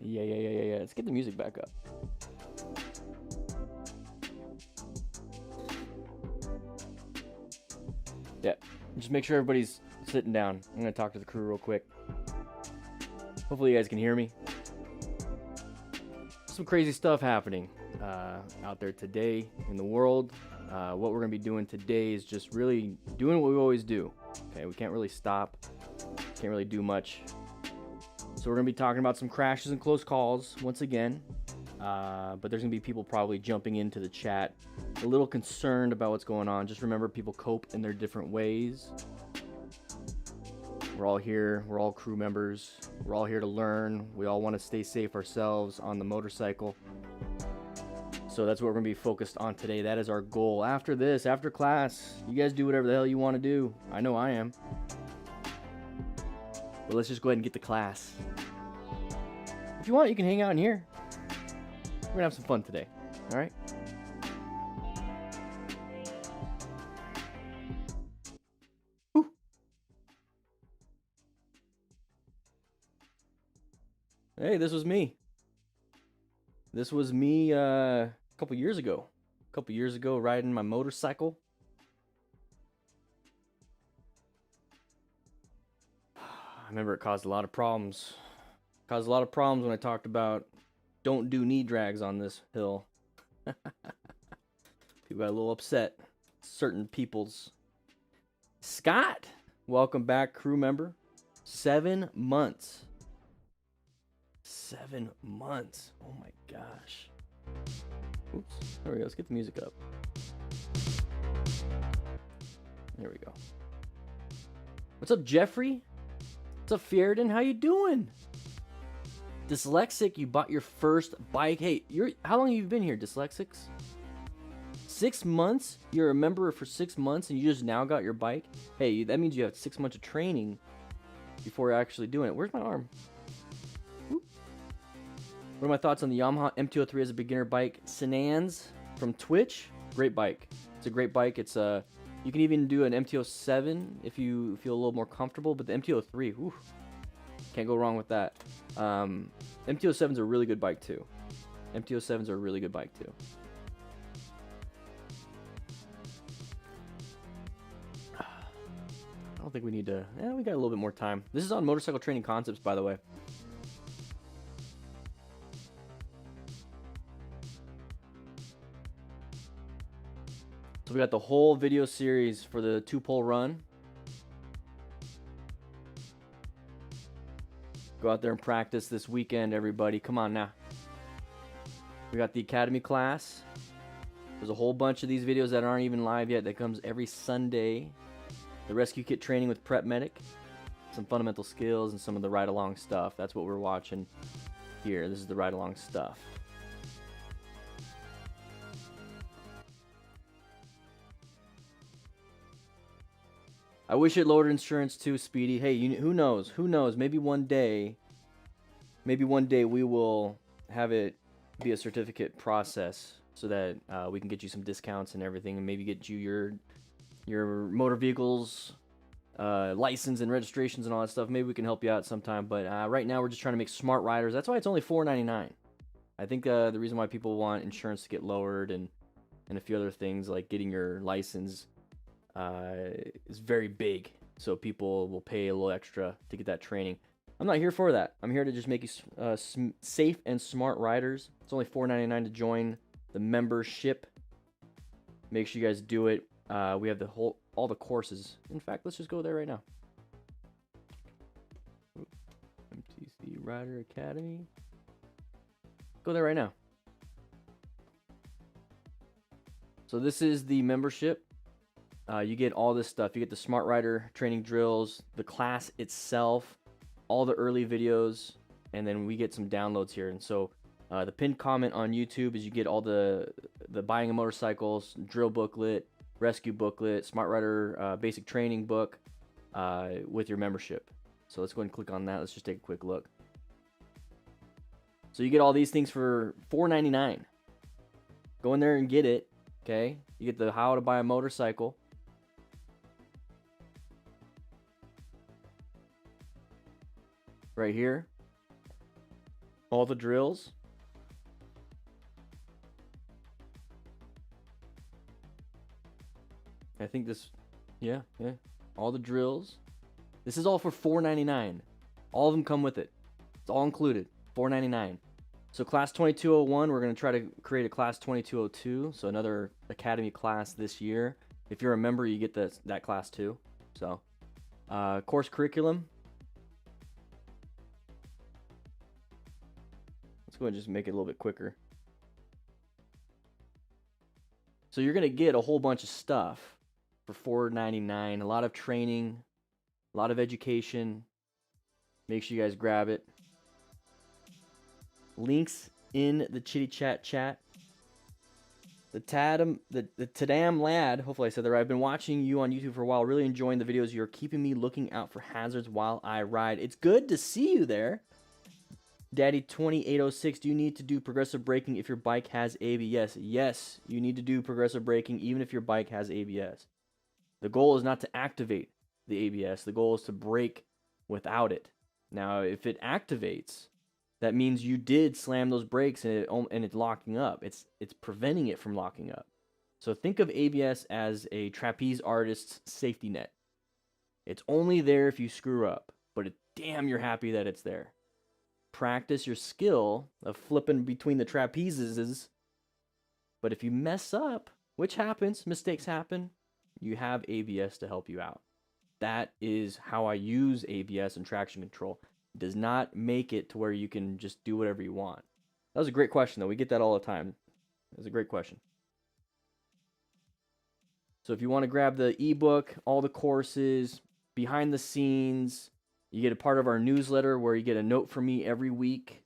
Yeah. Let's get the music back up. Yeah, just make sure everybody's sitting down. I'm gonna talk to the crew real quick. Hopefully you guys can hear me. Some crazy stuff happening out there today in the world. What we're gonna be doing today is just really doing what we always do. Okay, we can't really stop, can't really do much. So we're gonna be talking about some crashes and close calls once again. But there's gonna be people probably jumping into the chat, a little concerned about what's going on. Just remember, people cope in their different ways. We're all here, we're all crew members, we're all here to learn. We all want to stay safe ourselves on the motorcycle. So that's what we're gonna be focused on today. That is our goal. After this, after class, you guys do whatever the hell you want to do. I know I am. But let's just go ahead and get to class. If you want, you can hang out in here. We're gonna have some fun today, all right? Whew. Hey, this was me. This was me a couple years ago. Riding my motorcycle. I remember it caused a lot of problems. Caused a lot of problems when I talked about don't do knee drags on this hill. People got a little upset. Certain people's. Scott, welcome back, crew member. 7 months. 7 months. Oh my gosh. Oops. There we go. Let's get the music up. There we go. What's up, Jeffrey? What's up, Fierden? How you doing? Dyslexic, you bought your first bike. Hey, how long have you been here, Dyslexics? 6 months? You're a member for 6 months and you just now got your bike? Hey, that means you have 6 months of training before actually doing it. Where's my arm? Whoop. What are my thoughts on the Yamaha MT-03 as a beginner bike? Sinans from Twitch. Great bike. It's a great bike. It's you can even do an MT-07 if you feel a little more comfortable, but the MT-03, whew, can't go wrong with that. MT-07's a really good bike too. MT-07's a really good bike too. I don't think we need to. Yeah, we got a little bit more time. This is on Motorcycle Training Concepts, by the way. So we got the whole video series for the 2-pole run. Go out there and practice this weekend, everybody. Come on now. We got the Academy class. There's a whole bunch of these videos that aren't even live yet that comes every Sunday. The rescue kit training with Prep Medic. Some fundamental skills and some of the ride-along stuff. That's what we're watching here. This is the ride-along stuff. I wish it lowered insurance too, Speedy. Hey, who knows? Who knows? Maybe one day we will have it be a certificate process so that we can get you some discounts and everything, and maybe get you your motor vehicles license and registrations and all that stuff. Maybe we can help you out sometime. But right now we're just trying to make smart riders. That's why it's only $4.99. I think the reason why people want insurance to get lowered and a few other things like getting your license is very big, so people will pay a little extra to get that training. I'm not here for that. I'm here to just make you safe and smart riders. It's only $4.99 to join the membership. Make sure you guys do it. We have all the courses. In fact, let's just go there right now. MTC Rider Academy. Go there right now. So this is the membership. You get all this stuff. You get the Smart Rider training drills, the class itself, all the early videos, and then we get some downloads here. And so the pinned comment on YouTube is you get all the buying of motorcycles, drill booklet, rescue booklet, Smart Rider basic training book with your membership. So let's go ahead and click on that. Let's just take a quick look. So you get all these things for $4.99. Go in there and get it. Okay, you get the how to buy a motorcycle. Right here. All the drills. I think this, yeah. All the drills. This is all for $4.99. All of them come with it. It's all included. $4.99. So class 2201, we're going to try to create a class 2202. So another academy class this year. If you're a member, you get that class too. So course curriculum. Let's go ahead and just make it a little bit quicker. So you're going to get a whole bunch of stuff for $4.99. A lot of training, a lot of education. Make sure you guys grab it. Links in the Chitty Chat chat. The Tadam Lad, hopefully I said that right. I've been watching you on YouTube for a while, really enjoying the videos. You're keeping me looking out for hazards while I ride. It's good to see you there. Daddy 2806, do you need to do progressive braking if your bike has ABS? Yes, you need to do progressive braking even if your bike has ABS. The goal is not to activate the ABS. The goal is to brake without it. Now, if it activates, that means you did slam those brakes and it's locking up. It's preventing it from locking up. So think of ABS as a trapeze artist's safety net. It's only there if you screw up, but damn, you're happy that it's there. Practice your skill of flipping between the trapezes. But if you mess up, which happens, mistakes happen, you have ABS to help you out. That is how I use ABS and traction control. It does not make it to where you can just do whatever you want. That was a great question, though. We get that all the time. That was a great question. So if you want to grab the ebook, all the courses, behind the scenes, you get a part of our newsletter where you get a note from me every week.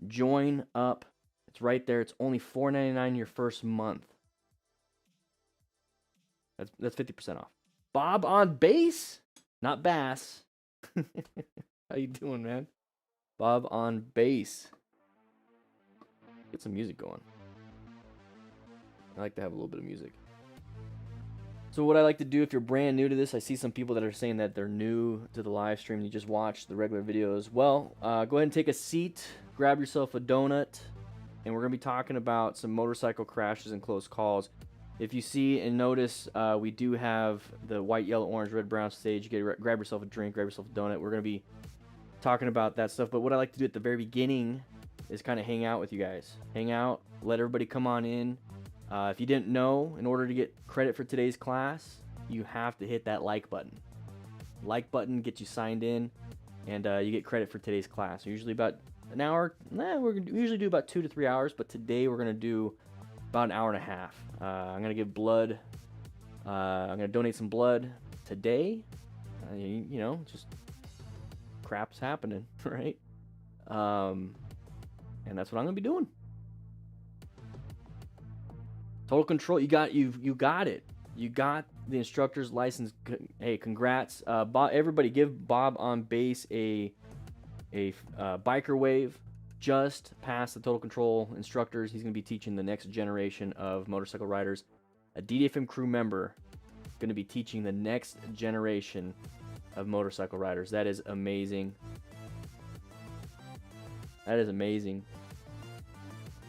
Join up. It's right there. It's only $4.99 your first month. That's 50% off. Bob on bass, not bass. How you doing, man? Bob on bass. Get some music going. I like to have a little bit of music. So what I like to do, if you're brand new to this, I see some people that are saying that they're new to the live stream and you just watch the regular videos. Well, go ahead and take a seat, grab yourself a donut, and we're going to be talking about some motorcycle crashes and close calls. If you see and notice, we do have the white, yellow, orange, red, brown stage. You grab yourself a drink, grab yourself a donut. We're going to be talking about that stuff. But what I like to do at the very beginning is kind of hang out with you guys. Hang out, let everybody come on in. If you didn't know, in order to get credit for today's class, you have to hit that like button. Like button gets you signed in, and you get credit for today's class. Usually about an hour. We usually do about 2 to 3 hours, but today we're going to do about an hour and a half. I'm going to give blood. I'm going to donate some blood today. You know, just crap's happening, right? And that's what I'm going to be doing. Total control. You got it. You got the instructor's license. Hey, congrats. Everybody give Bob on bass a biker wave. Just past the total control instructors. He's going to be teaching the next generation of motorcycle riders. A DDFM crew member going to be teaching the next generation of motorcycle riders. That is amazing. That is amazing.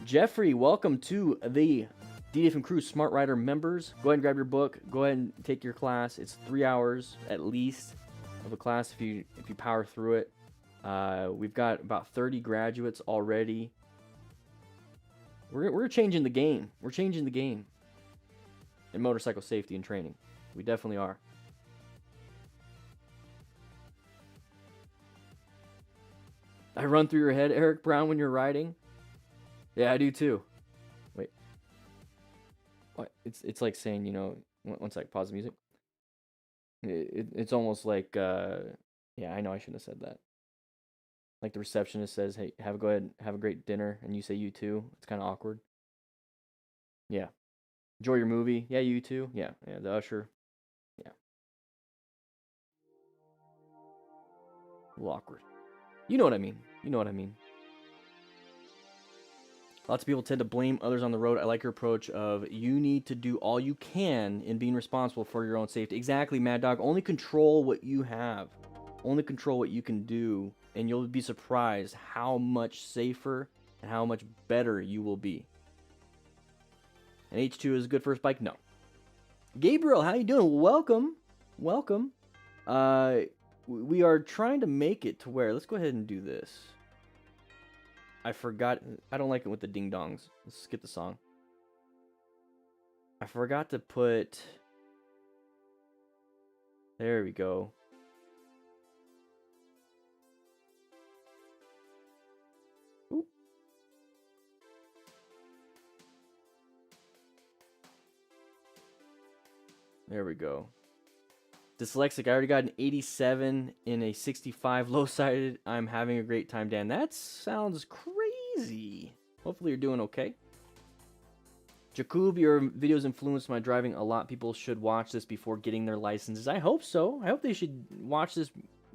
Jeffrey, welcome to the DDFM crew Smart Rider members. Go ahead and grab your book. Go ahead and take your class. It's 3 hours at least of a class if you power through it. We've got about 30 graduates already. We're changing the game. We're changing the game in motorcycle safety and training. We definitely are. I run through your head, Eric Brown, when you're riding. Yeah, I do too. Wait. What? It's like saying, you know, one sec, pause the music. It's almost like, yeah, I know I shouldn't have said that. Like the receptionist says, hey, go ahead, have a great dinner, and you say you too. It's kind of awkward. Yeah. Enjoy your movie. Yeah, you too. Yeah, the usher. Yeah. A little awkward. You know what I mean. You know what I mean. Lots of people tend to blame others on the road. I like your approach of you need to do all you can in being responsible for your own safety. Exactly, Mad Dog. Only control what you have. Only control what you can do and you'll be surprised how much safer and how much better you will be. And H2 is a good first bike? No. Gabriel, how you doing? Welcome. Welcome. We are trying to make it to where, let's go ahead and do this. I forgot, I don't like it with the ding dongs. Let's skip the song. I forgot to put, there we go. Ooh. There we go. Dyslexic, I already got an 87 in a 65 low-sided. I'm having a great time, Dan. That sounds crazy. Hopefully you're doing okay. Jakub, your videos influenced my driving a lot. People should watch this before getting their licenses. I hope so. I hope they should watch this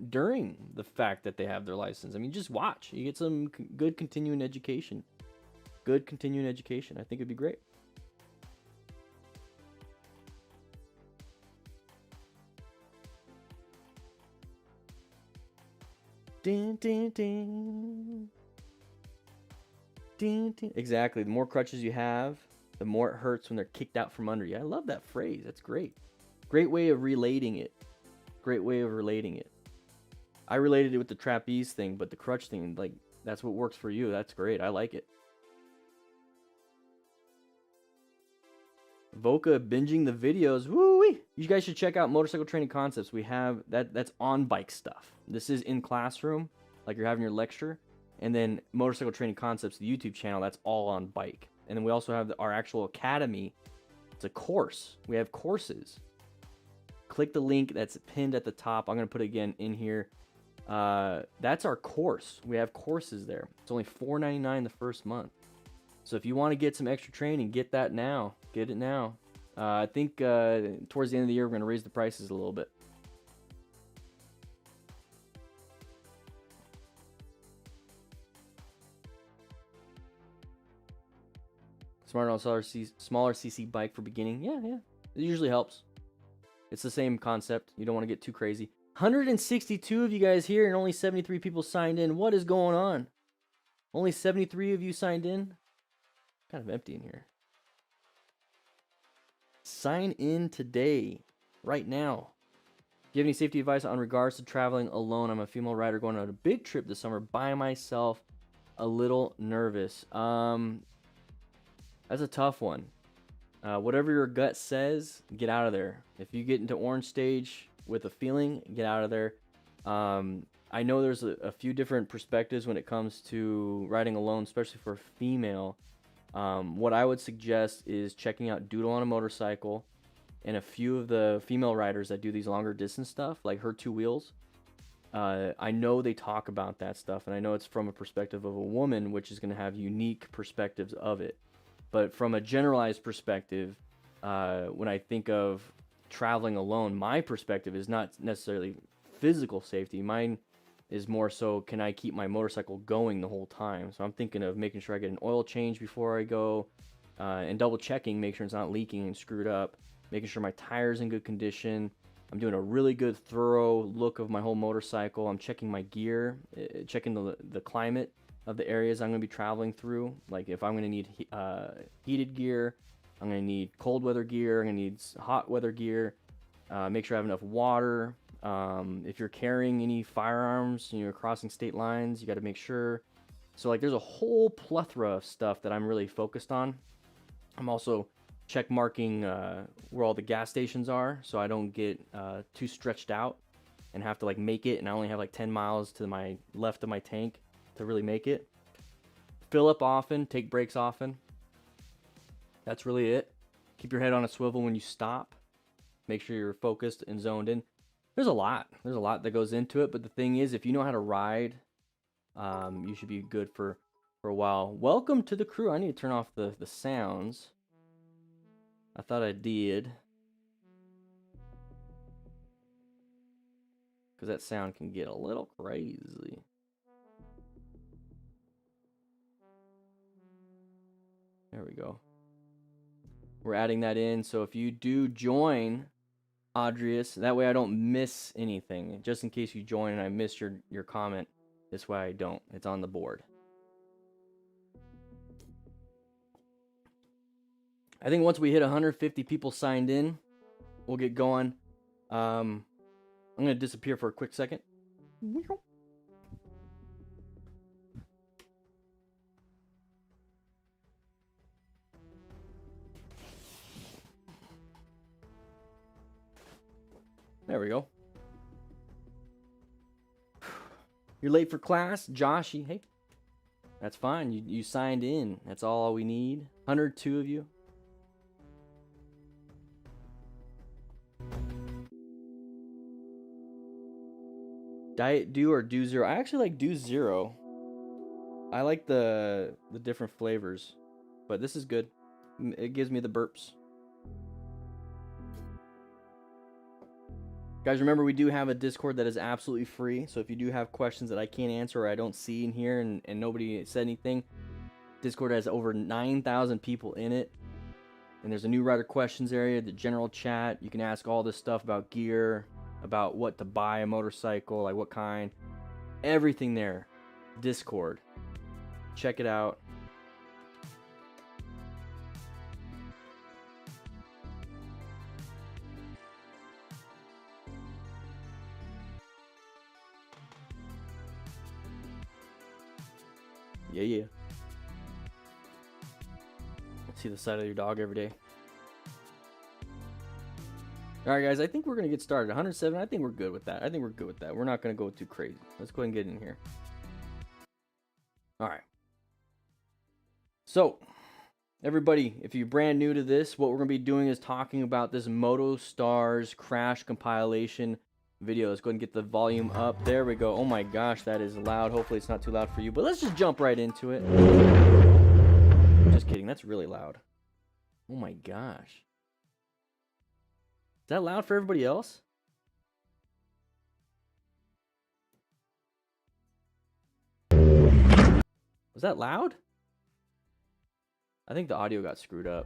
during the fact that they have their license. I mean, just watch. You get some good continuing education. Good continuing education. I think it'd be great. Ding, ding, ding. Ding, ding. Exactly. The more crutches you have, the more it hurts when they're kicked out from under you. I love that phrase. That's great. Great way of relating it. Great way of relating it. I related it with the trapeze thing, but the crutch thing, like, that's what works for you. That's great. I like it. Voca binging the videos. Woo-wee! You guys should check out Motorcycle Training Concepts. We have that's on bike stuff. This is in classroom, like you're having your lecture, and then Motorcycle Training Concepts, the YouTube channel, that's all on bike. And then we also have our actual academy. It's a course. We have courses. Click the link that's pinned at the top. I'm gonna put it again in here. That's our course. We have courses there. It's only $4.99 the first month. So if you want to get some extra training, get that now. Get it now. I think towards the end of the year, we're going to raise the prices a little bit. Smarter on smaller CC bike for beginning. Yeah. It usually helps. It's the same concept. You don't want to get too crazy. 162 of you guys here and only 73 people signed in. What is going on? Only 73 of you signed in? Kind of empty in here. Sign in today, right now. Do you have any safety advice on regards to traveling alone? I'm a female rider going on a big trip this summer by myself. A little nervous. That's a tough one. Whatever your gut says, get out of there. If you get into orange stage with a feeling, get out of there. I know there's a few different perspectives when it comes to riding alone, especially for a female. What I would suggest is checking out Doodle on a Motorcycle and a few of the female riders that do these longer distance stuff, like Her Two Wheels. I know they talk about that stuff, and I know it's from a perspective of a woman, which is going to have unique perspectives of it. But from a generalized perspective, when I think of traveling alone, my perspective is not necessarily physical safety. Mine is more so, can I keep my motorcycle going the whole time? So I'm thinking of making sure I get an oil change before I go, and double checking, make sure it's not leaking and screwed up, making sure my tire's in good condition. I'm doing a really good thorough look of my whole motorcycle. I'm checking my gear, checking the climate of the areas I'm going to be traveling through. Like if I'm going to need heated gear, I'm going to need cold weather gear, I'm going to need hot weather gear, make sure I have enough water. If you're carrying any firearms, you're crossing state lines, you got to make sure. So like there's a whole plethora of stuff that I'm really focused on. I'm also check marking where all the gas stations are, so I don't get too stretched out and have to like make it, and I only have like 10 miles to my left of my tank to really make it. Fill up often, take breaks often. That's really it. Keep your head on a swivel when you stop. Make sure you're focused and zoned in. There's a lot that goes into it, but the thing is, if you know how to ride, you should be good for a while. Welcome to the crew. I need to turn off the sounds. I thought I did, because that sound can get a little crazy. There we go. We're adding that in, so if you do join, Adrius, that way I don't miss anything, just in case you join and I miss your comment. This way I don't. It's on the board. I think once we hit 150 people signed in, we'll get going. I'm going to disappear for a quick second. There we go. You're late for class, Joshy. Hey, that's fine. You signed in. That's all we need. 102 of you. Diet Dew or Dew Zero? I actually like Dew Zero. I like the different flavors, but this is good. It gives me the burps. Guys, remember we do have a Discord that is absolutely free. So if you do have questions that I can't answer or I don't see in here and nobody said anything, Discord has over 9,000 people in it. And there's a new writer questions area, the general chat. You can ask all this stuff about gear, about what to buy a motorcycle, like what kind. Everything there. Discord. Check it out. Yeah. See the side of your dog every day. Alright guys, I think we're going to get started. 107, I think we're good with that. We're not going to go too crazy. Let's go ahead and get in here. Alright. So, everybody, if you're brand new to this, what we're going to be doing is talking about this Motostars crash compilation video. Let's go ahead and get the volume up. There we go. Oh my gosh, that is loud. Hopefully it's not too loud for you, but let's just jump right into it. Just kidding, that's really loud. Oh my gosh. Is that loud for everybody else? Was that loud? I think the audio got screwed up.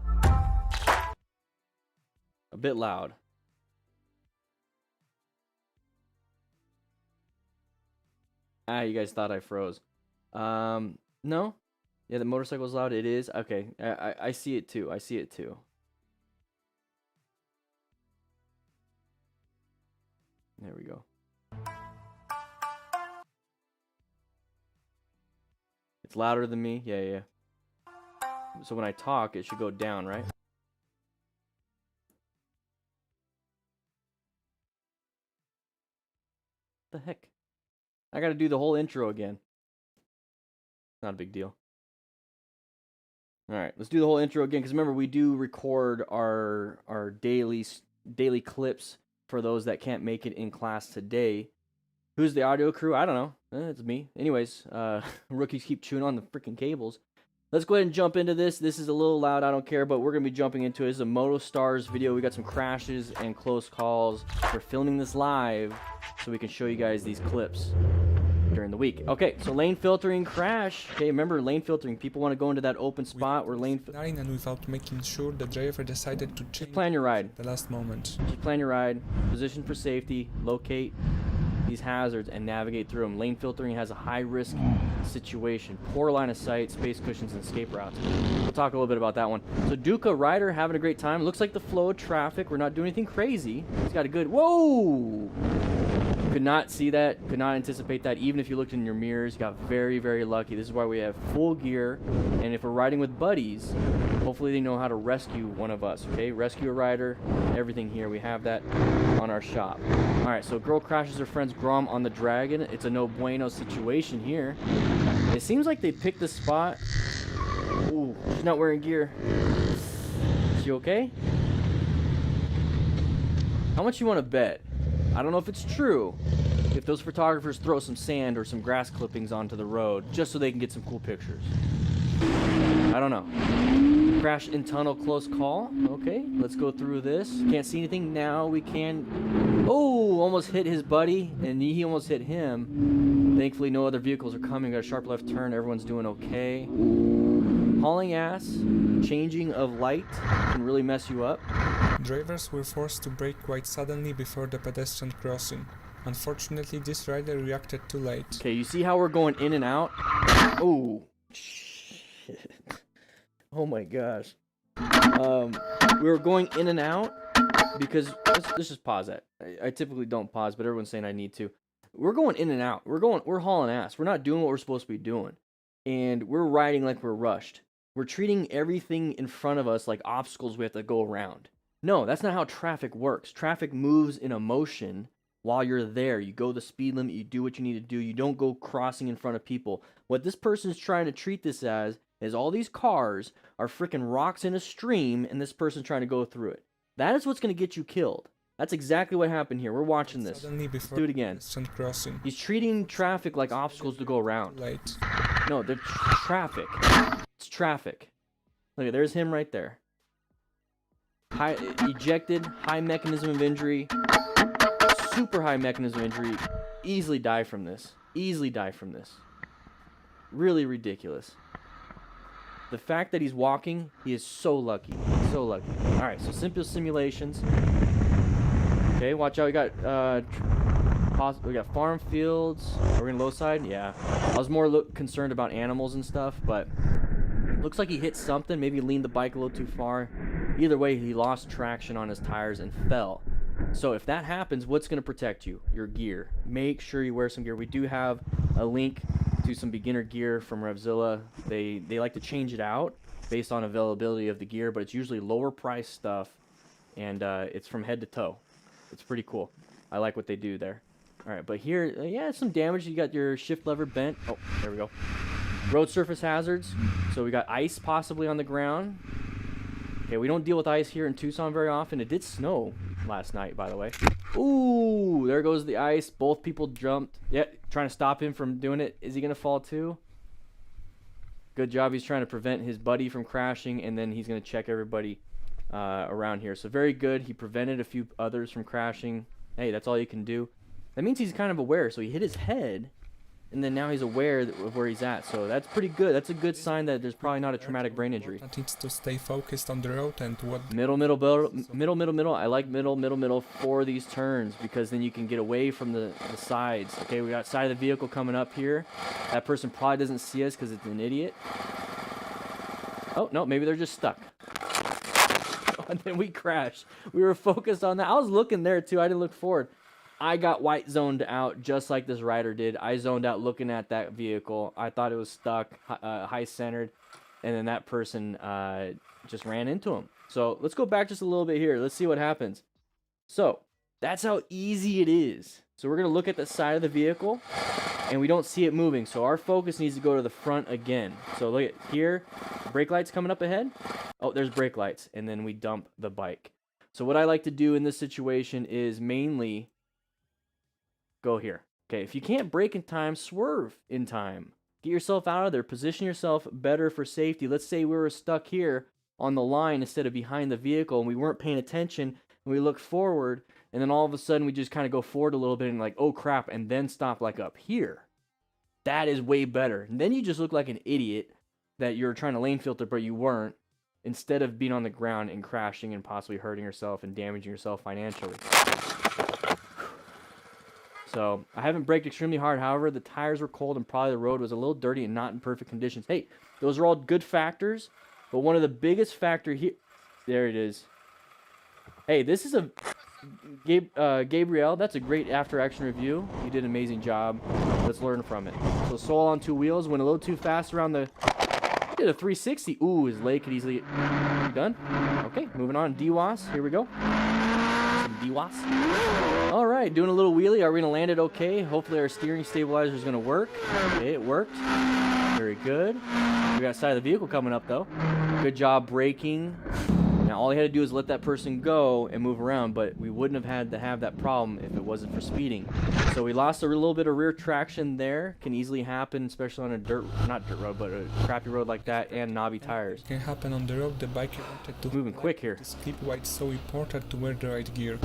A bit loud. Ah, you guys thought I froze. No? Yeah, the motorcycle's loud. It is? Okay, I see it too. There we go. It's louder than me? Yeah. So when I talk, it should go down, right? What the heck? I gotta do the whole intro again. Not a big deal. Alright, let's do the whole intro again, because remember, we do record our daily clips for those that can't make it in class today. Who's the audio crew? I don't know. It's me. Anyways, rookies keep chewing on the freaking cables. Let's go ahead and jump into this. This is a little loud, I don't care, but we're going to be jumping into it. This is a Motostars video. We got some crashes and close calls. We're filming this live so we can show you guys these clips during the week. Okay, so lane filtering crash. Okay, remember lane filtering. People want to go into that open spot where lane and without making sure the driver decided to change. Just plan your ride. The last moment. Just plan your ride. Position for safety. Locate these hazards and navigate through them. Lane filtering has a high risk situation. Poor line of sight, space cushions, and escape routes. We'll talk a little bit about that one. So Duca rider having a great time. Looks like the flow of traffic. We're not doing anything crazy. He's got a good. Whoa! Could not see that, could not anticipate that. Even if you looked in your mirrors, you got very, very lucky. This is why we have full gear. And if we're riding with buddies, hopefully they know how to rescue one of us, okay? Rescue a rider, everything here. We have that on our shop. All right, so girl crashes her friend's Grom on the Dragon. It's a no bueno situation here. It seems like they picked the spot. Ooh, she's not wearing gear. Is she okay? How much you want to bet? I don't know if it's true, if those photographers throw some sand or some grass clippings onto the road just so they can get some cool pictures. I don't know. Crash in tunnel, close call. Okay, let's go through this. Can't see anything now. We can. Oh, almost hit his buddy, and he almost hit him. Thankfully, no other vehicles are coming. Got a sharp left turn. Everyone's doing okay. Hauling ass, changing of light can really mess you up. Drivers were forced to brake quite suddenly before the pedestrian crossing. Unfortunately, this rider reacted too late. Okay, you see how we're going in and out? Oh, shit. Oh my gosh. We were going in and out because let's just pause that. I typically don't pause, but everyone's saying I need to. We're going in and out. We're hauling ass. We're not doing what we're supposed to be doing. And we're riding like we're rushed. We're treating everything in front of us like obstacles we have to go around. No, that's not how traffic works. Traffic moves in a motion while you're there. You go the speed limit, you do what you need to do. You don't go crossing in front of people. What this person's trying to treat this as is all these cars are freaking rocks in a stream and this person's trying to go through it. That is what's going to get you killed. That's exactly what happened here. We're watching this. Let's do it again. Crossing. He's treating traffic like obstacles to go around. Late. No, they're traffic. It's traffic. Look, there's him right there. High ejected, high mechanism of injury, super high mechanism of injury. Easily die from this. Easily die from this. Really ridiculous. The fact that he's walking, he is so lucky. So lucky. All right, so simple simulations. Okay, watch out. We got farm fields. Are we in low side? Yeah. I was more concerned about animals and stuff, but looks like he hit something. Maybe leaned the bike a little too far. Either way, he lost traction on his tires and fell. So if that happens, what's going to protect you? Your gear. Make sure you wear some gear. We do have a link to some beginner gear from Revzilla. They like to change it out based on availability of the gear, but it's usually lower price stuff, and it's from head to toe. It's pretty cool. I like what they do there. All right, but here, yeah, some damage. You got your shift lever bent. Oh, there we go. Road surface hazards. So we got ice possibly on the ground. Okay, we don't deal with ice here in Tucson very often. It did snow last night, by the way. Ooh, there goes the ice. Both people jumped. Yeah, trying to stop him from doing it. Is he going to fall too? Good job. He's trying to prevent his buddy from crashing, and then he's going to check everybody around here. So very good. He prevented a few others from crashing. Hey, that's all you can do. That means he's kind of aware. So he hit his head, and then now he's aware of where he's at. So that's pretty good. That's a good sign that there's probably not a traumatic brain injury. Needs to stay focused on the road and what. Middle. I like middle for these turns because then you can get away from the sides. Okay, we got side of the vehicle coming up here. That person probably doesn't see us because it's an idiot. Oh no, maybe they're just stuck. And then we crashed. We were focused on that. I was looking there too. I didn't look forward. I got white zoned out just like this rider did. I zoned out looking at that vehicle. I thought it was stuck, high centered, and then that person just ran into him. So let's go back just a little bit here. Let's see what happens. So that's how easy it is. So we're going to look at the side of the vehicle, and we don't see it moving. So our focus needs to go to the front again. So look at here. Brake lights coming up ahead. Oh, there's brake lights. And then we dump the bike. So what I like to do in this situation is mainly go here. Okay, if you can't brake in time, swerve in time. Get yourself out of there. Position yourself better for safety. Let's say we were stuck here on the line instead of behind the vehicle, and we weren't paying attention, and we looked forward, and then all of a sudden we just kind of go forward a little bit and like, oh crap, and then stop like up here. That is way better. And then you just look like an idiot that you're trying to lane filter, but you weren't, instead of being on the ground and crashing and possibly hurting yourself and damaging yourself financially. So I haven't braked extremely hard. However, the tires were cold and probably the road was a little dirty and not in perfect conditions. Hey, those are all good factors, but one of the biggest factor here, there it is. Hey, this is a Gabriel. That's a great after action review. You did an amazing job. Let's learn from it. So Soul on two wheels went a little too fast around the. Did a 360. Ooh, his leg could easily. Done. Okay, moving on. DWAS. Here we go. Some DWAS. All right, doing a little wheelie. Are we gonna land it okay? Hopefully our steering stabilizer is gonna work. Okay, it worked. Very good. We got side of the vehicle coming up though. Good job braking. Now all he had to do is let that person go and move around, but we wouldn't have had to have that problem if it wasn't for speeding. So we lost a little bit of rear traction there. Can easily happen, especially on a not dirt road, but a crappy road like that, and knobby tires. It can happen on the road. The bike wanted to moving quick here. Skip why it's so important to wear the right gear.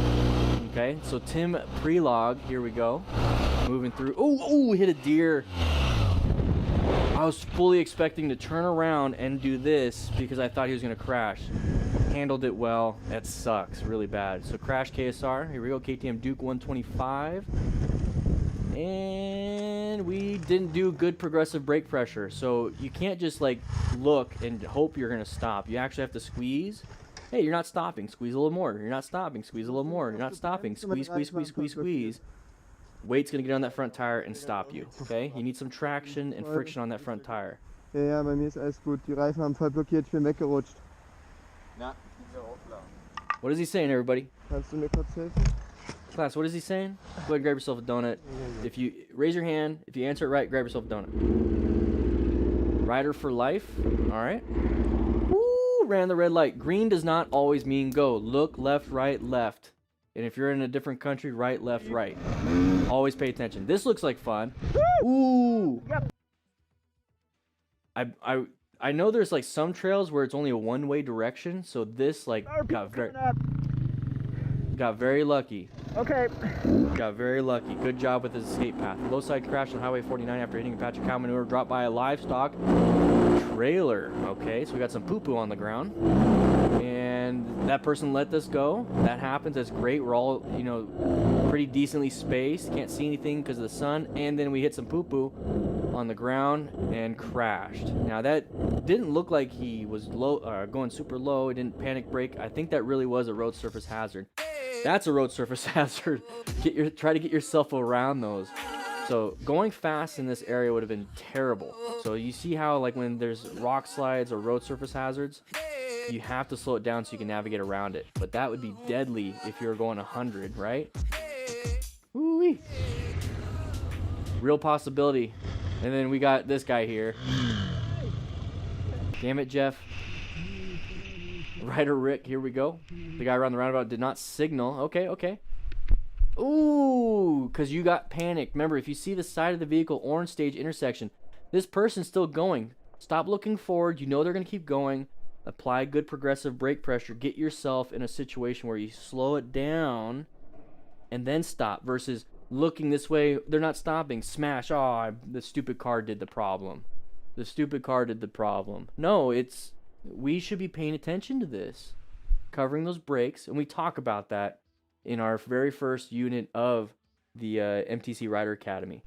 Okay, so Tim Prelog, here we go. Moving through. Oh, hit a deer. I was fully expecting to turn around and do this because I thought he was going to crash. handled it well. That sucks really bad. So crash KSR. Here we go. KTM Duke 125. And we didn't do good progressive brake pressure. So you can't just like look and hope you're going to stop. You actually have to squeeze. Hey, you're not stopping. Squeeze a little more. You're not stopping. Squeeze a little more. You're not stopping. Squeeze, squeeze, squeeze, squeeze, squeeze. Weight's going to get on that front tire and stop you. Okay? You need some traction and friction on that front tire. Ja, ja, bei mir ist alles gut. Die Reifen haben voll blockiert, ich bin weggerutscht. What is he saying, everybody? Kannst du mir kurz helfen? Class, what is he saying? Go ahead and grab yourself a donut. If you raise your hand, if you answer it right, grab yourself a donut. Rider for life. All right. Woo! Ran the red light. Green does not always mean go. Look left, right, left. And if you're in a different country, right, left, right. Always pay attention. This looks like fun. Ooh. I know there's like some trails where it's only a one-way direction, so this like got very lucky. Okay. Got very lucky. Good job with his escape path. Low side crash on Highway 49 after hitting a patch of cow manure dropped by a livestock trailer. Okay, so we got some poo-poo on the ground. And that person let this go. That happens. That's great. We're all, you know, pretty decently spaced. Can't see anything because of the sun. And then we hit some poo-poo on the ground and crashed. Now that didn't look like he was low, going super low. It didn't panic brake. I think that really was a road surface hazard. That's a road surface hazard. Try to get yourself around those. So going fast in this area would have been terrible. So you see how like when there's rock slides or road surface hazards, you have to slow it down so you can navigate around it. But that would be deadly if you're going 100, right? Woo-wee. Real possibility. And then we got this guy here. Damn it, Jeff. Ryder Rick, here we go. The guy around the roundabout did not signal. Okay, okay. Ooh, because you got panicked. Remember, if you see the side of the vehicle, orange stage intersection, this person's still going. Stop looking forward. You know they're going to keep going. Apply good progressive brake pressure. Get yourself in a situation where you slow it down and then stop versus looking this way. They're not stopping. Smash. Oh, the stupid car did the problem. The stupid car did the problem. No, it's... we should be paying attention to this. Covering those brakes. And we talk about that in our very first unit of the MTC Rider Academy.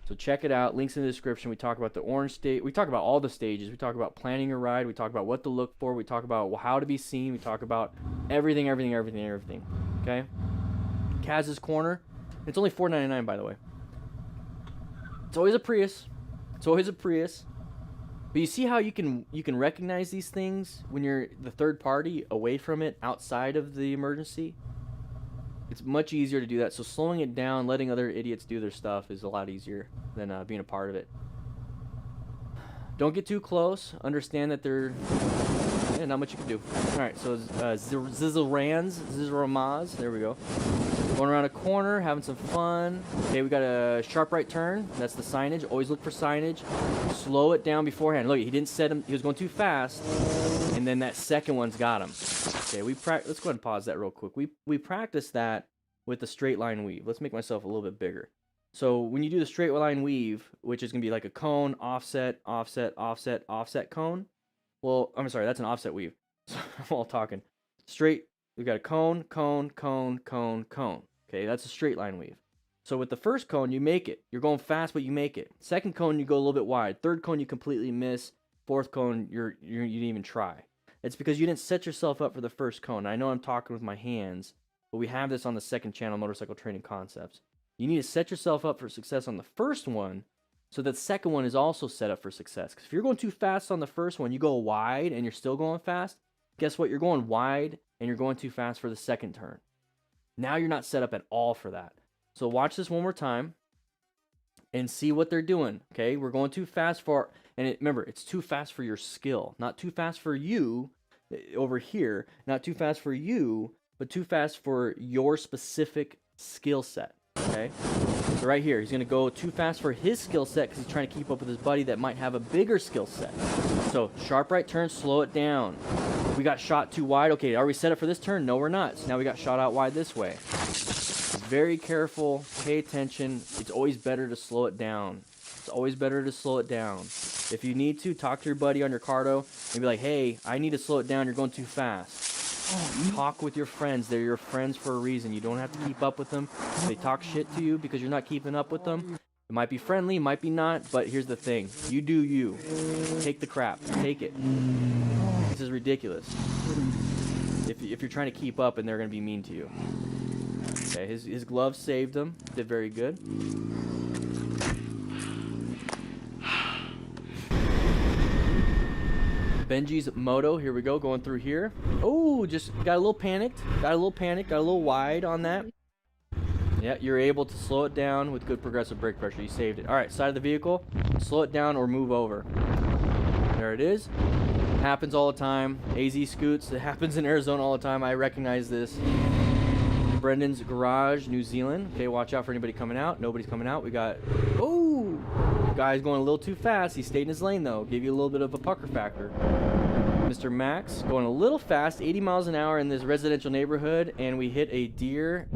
So check it out. Links in the description. We talk about the orange state. We talk about all the stages. We talk about planning a ride. We talk about what to look for. We talk about how to be seen. We talk about everything. Okay? Kaz's Corner. It's only $4.99, by the way. It's always a Prius. It's always a Prius. But you see how you can recognize these things when you're the third party away from it, outside of the emergency? It's much easier to do that. So slowing it down, letting other idiots do their stuff is a lot easier than being a part of it. Don't get too close. Understand that not much you can do. All right, so Zizzle-Ramaz, there we go. Going around a corner, having some fun. Okay, we got a sharp right turn. That's the signage. Always look for signage. Slow it down beforehand. Look, he didn't set him. He was going too fast, and then that second one's got him. Okay, let's go ahead and pause that real quick. We practiced that with the straight line weave. Let's make myself a little bit bigger. So when you do the straight line weave, which is gonna be like a cone, offset, offset, offset, offset cone. Well, I'm sorry, that's an offset weave. So I'm all talking straight. We got a cone, cone, cone, cone, cone. Okay, that's a straight line weave. So with the first cone, you make it. You're going fast, but you make it. Second cone, you go a little bit wide. Third cone, you completely miss. Fourth cone, you didn't even try. It's because you didn't set yourself up for the first cone. I know I'm talking with my hands, but we have this on the second channel, Motorcycle Training Concepts. You need to set yourself up for success on the first one, so that the second one is also set up for success. Because if you're going too fast on the first one, you go wide and you're still going fast, guess what? You're going wide and you're going too fast for the second turn. Now you're not set up at all for that. So watch this one more time and see what they're doing. Okay, we're going too fast for, and remember, it's too fast for your skill, not too fast for you over here, not too fast for you, but too fast for your specific skill set. Okay, so right here, he's gonna go too fast for his skill set because he's trying to keep up with his buddy that might have a bigger skill set. So sharp right turn, slow it down. We got shot too wide. Okay, are we set up for this turn? No, we're not. So now we got shot out wide this way. Very careful, pay attention. It's always better to slow it down. It's always better to slow it down. If you need to, talk to your buddy on your cardo and be like, hey, I need to slow it down. You're going too fast. Talk with your friends. They're your friends for a reason. You don't have to keep up with them. If they talk shit to you because you're not keeping up with them, it might be friendly, might be not, but here's the thing. You do you. Take the crap. Take it. This is ridiculous. If you're trying to keep up and they're going to be mean to you. Okay, his gloves saved him. Did very good. Benji's moto. Here we go. Going through here. Oh, just got a little panicked. Got a little wide on that. Yeah, you're able to slow it down with good progressive brake pressure. You saved it. All right, side of the vehicle. Slow it down or move over. There it is. Happens all the time. AZ scoots. It happens in Arizona all the time. I recognize this. Brendan's garage, New Zealand. Okay, watch out for anybody coming out. Nobody's coming out. We got... Oh! Guy's going a little too fast. He stayed in his lane, though. Gave you a little bit of a pucker factor. Mr. Max going a little fast. 80 miles an hour in this residential neighborhood. And we hit a deer.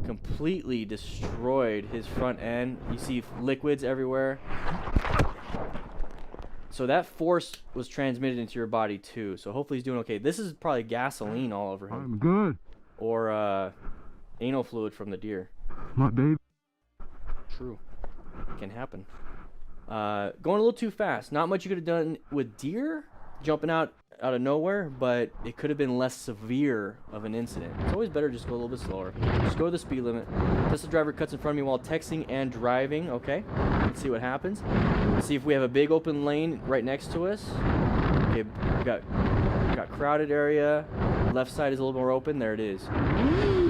Completely destroyed his front end. You see liquids everywhere. So that force was transmitted into your body, too. So hopefully he's doing okay. This is probably gasoline all over him. I'm good. Or anal fluid from the deer. My baby. True. Can happen. Going a little too fast. Not much you could have done with deer jumping out of nowhere, but it could have been less severe of an incident. It's always better just go a little bit slower. Just go to the speed limit. Tesla driver cuts in front of me while texting and driving. Okay. Let's see what happens. Let's see if we have a big open lane right next to us. Okay, we got crowded area. Left side is a little more open. There it is.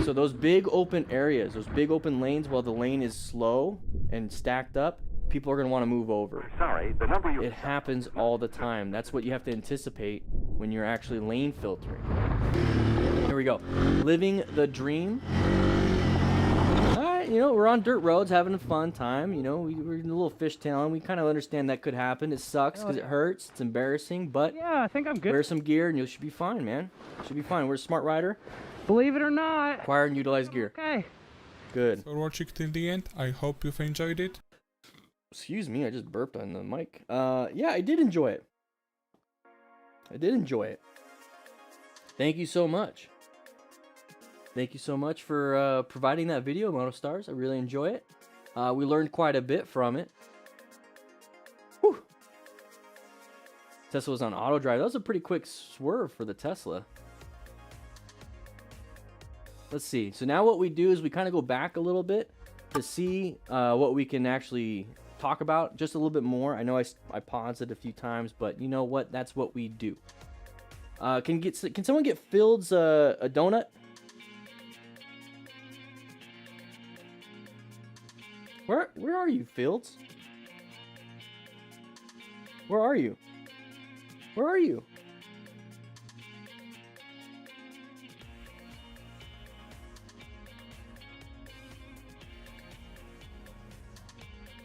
So those big open areas, those big open lanes, while the lane is slow and stacked up, people are going to want to move over. Sorry, the number you... It happens all the time. That's what you have to anticipate when you're actually lane filtering. Here we go. Living the dream. Alright, you know, we're on dirt roads having a fun time. You know, we're in a little fishtailing. We kind of understand that could happen. It sucks because it hurts. It's embarrassing, but Yeah, I think I'm good. wear some gear and you should be fine, man. Should be fine. We're a smart rider. Believe it or not. Acquire and utilize gear. Okay. Good. For watching till the end, I hope you've enjoyed it. Excuse me, I just burped on the mic. Yeah, I did enjoy it. Thank you so much. Thank you so much for providing that video, Motostars. I really enjoy it. We learned quite a bit from it. Whew. Tesla was on auto drive. That was a pretty quick swerve for the Tesla. Let's see. So now what we do is we kind of go back a little bit to see what we can actually talk about just a little bit more. I know I paused it a few times, but you know what? That's what we do. Can someone get Fields a donut? Where are you, Fields? Where are you? Where are you?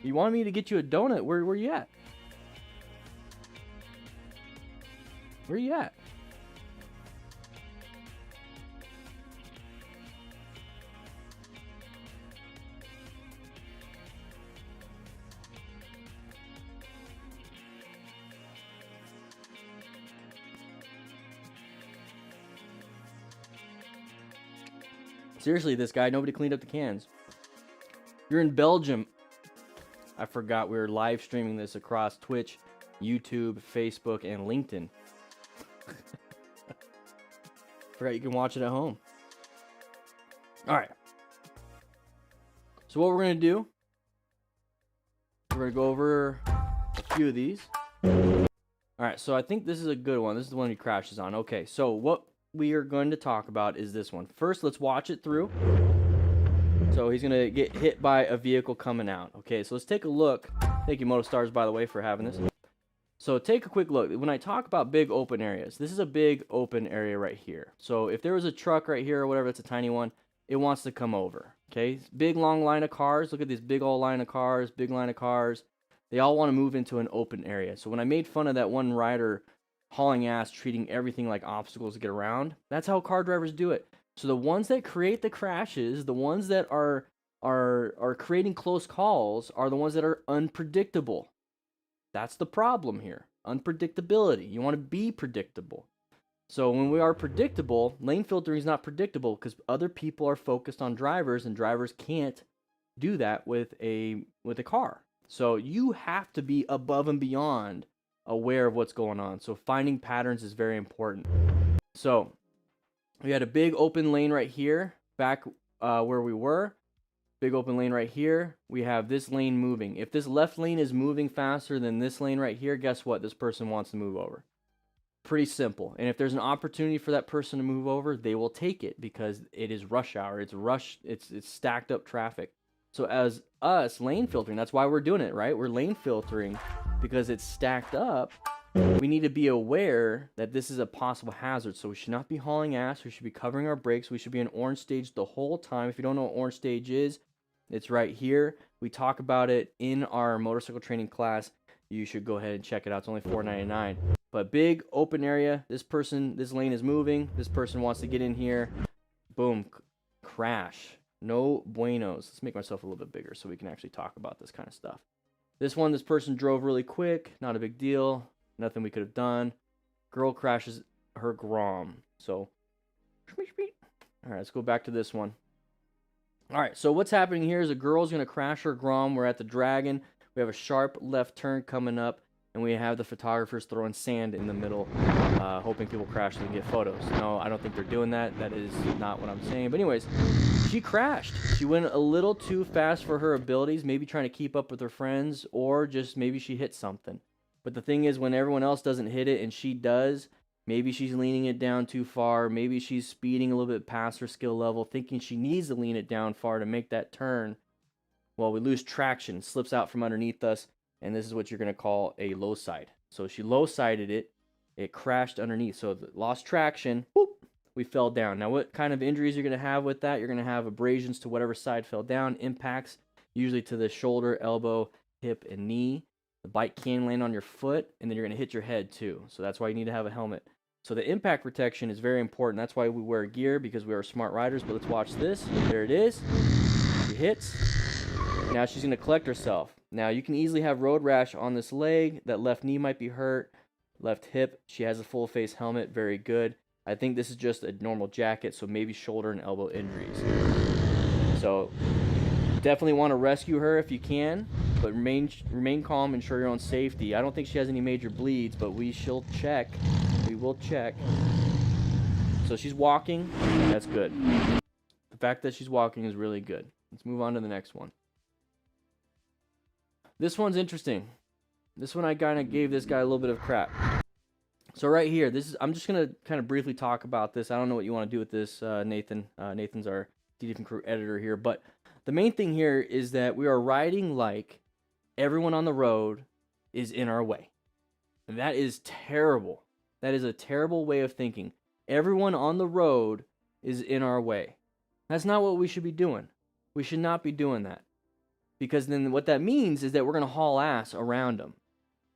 You wanted me to get you a donut. Where you at? Where you at? Seriously, this guy, nobody cleaned up the cans. You're in Belgium. I forgot we were live streaming this across Twitch, YouTube, Facebook, and LinkedIn. Forgot you can watch it at home. All right. So what we're going to do, we're going to go over a few of these. All right, so I think this is a good one. This is the one he crashes on. Okay, so what we are going to talk about is this one. First, let's watch it through. So he's going to get hit by a vehicle coming out. Okay, so let's take a look. Thank you, Motostars, by the way, for having this. So take a quick look. When I talk about big open areas, this is a big open area right here. So if there was a truck right here or whatever, it's a tiny one, it wants to come over. Okay, big long line of cars. Look at this big old line of cars, big line of cars. They all want to move into an open area. So when I made fun of that one rider hauling ass, treating everything like obstacles to get around, that's how car drivers do it. So the ones that create the crashes, the ones that are creating close calls, are the ones that are unpredictable. That's the problem here. Unpredictability. You want to be predictable. So when we are predictable, lane filtering is not predictable because other people are focused on drivers, and drivers can't do that with a car. So you have to be above and beyond aware of what's going on. So finding patterns is very important. So we had a big open lane right here, back where we were. Big open lane right here. We have this lane moving. If this left lane is moving faster than this lane right here, guess what? This person wants to move over. Pretty simple. And if there's an opportunity for that person to move over, they will take it because it is rush hour. It's stacked up traffic. So as us lane filtering, that's why we're doing it, right? We're lane filtering because it's stacked up. We need to be aware that this is a possible hazard. So we should not be hauling ass. We should be covering our brakes. We should be in orange stage the whole time. If you don't know what orange stage is, it's right here. We talk about it in our motorcycle training class. You should go ahead and check it out. It's only $4.99. But big open area. This lane is moving. This person wants to get in here. Boom. Crash. No buenos. Let's make myself a little bit bigger so we can actually talk about this kind of stuff. This person drove really quick. Not a big deal. Nothing we could have done. Girl crashes her Grom. So, all right, let's go back to this one. All right, so what's happening here is a girl's going to crash her Grom. We're at the Dragon. We have a sharp left turn coming up, and we have the photographers throwing sand in the middle, hoping people crash so they can get photos. No, I don't think they're doing that. That is not what I'm saying. But anyways, she crashed. She went a little too fast for her abilities, maybe trying to keep up with her friends, or just maybe she hit something. But the thing is, when everyone else doesn't hit it and she does, maybe she's leaning it down too far. Maybe she's speeding a little bit past her skill level, thinking she needs to lean it down far to make that turn. Well, we lose traction, slips out from underneath us, and this is what you're going to call a low side. So she low sided it, it crashed underneath. So it lost traction, whoop, we fell down. Now, what kind of injuries you're going to have with that? You're going to have abrasions to whatever side fell down, impacts usually to the shoulder, elbow, hip, and knee. The bike can land on your foot, and then you're going to hit your head too. So that's why you need to have a helmet. So the impact protection is very important. That's why we wear gear, because we are smart riders. But let's watch this. There it is. She hits. Now she's going to collect herself. Now you can easily have road rash on this leg. That left knee might be hurt. Left hip. She has a full face helmet. Very good. I think this is just a normal jacket, so maybe shoulder and elbow injuries. So definitely want to rescue her if you can, but remain calm, ensure your own safety. I don't think she has any major bleeds, but we will check. So she's walking. That's good. The fact that she's walking is really good. Let's move on to the next one. This one's interesting. This one I kind of gave this guy a little bit of crap. So right here, I'm just gonna kind of briefly talk about this. I don't know what you want to do with this, Nathan. Nathan's our DD Crew editor here, but the main thing here is that we are riding like everyone on the road is in our way. And that is terrible. That is a terrible way of thinking. Everyone on the road is in our way. That's not what we should be doing. We should not be doing that. Because then what that means is that we're going to haul ass around them.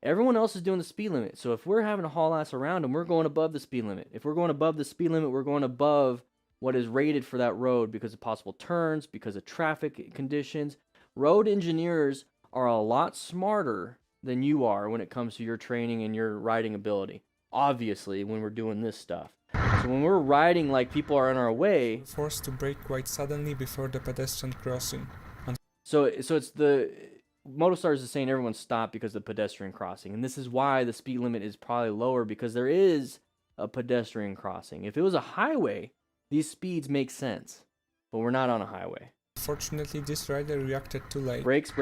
Everyone else is doing the speed limit. So if we're having to haul ass around them, we're going above the speed limit. If we're going above the speed limit, we're going above what is rated for that road because of possible turns, because of traffic conditions. Road engineers are a lot smarter than you are when it comes to your training and your riding ability. Obviously, when we're doing this stuff. So when we're riding like people are in our way, Forced to brake quite suddenly before the pedestrian crossing. so it's the Motostars is saying everyone stop because of the pedestrian crossing, and this is why the speed limit is probably lower, because there is a pedestrian crossing. If it was a highway, these speeds make sense, but we're not on a highway. Fortunately, this rider reacted too late. Brakes.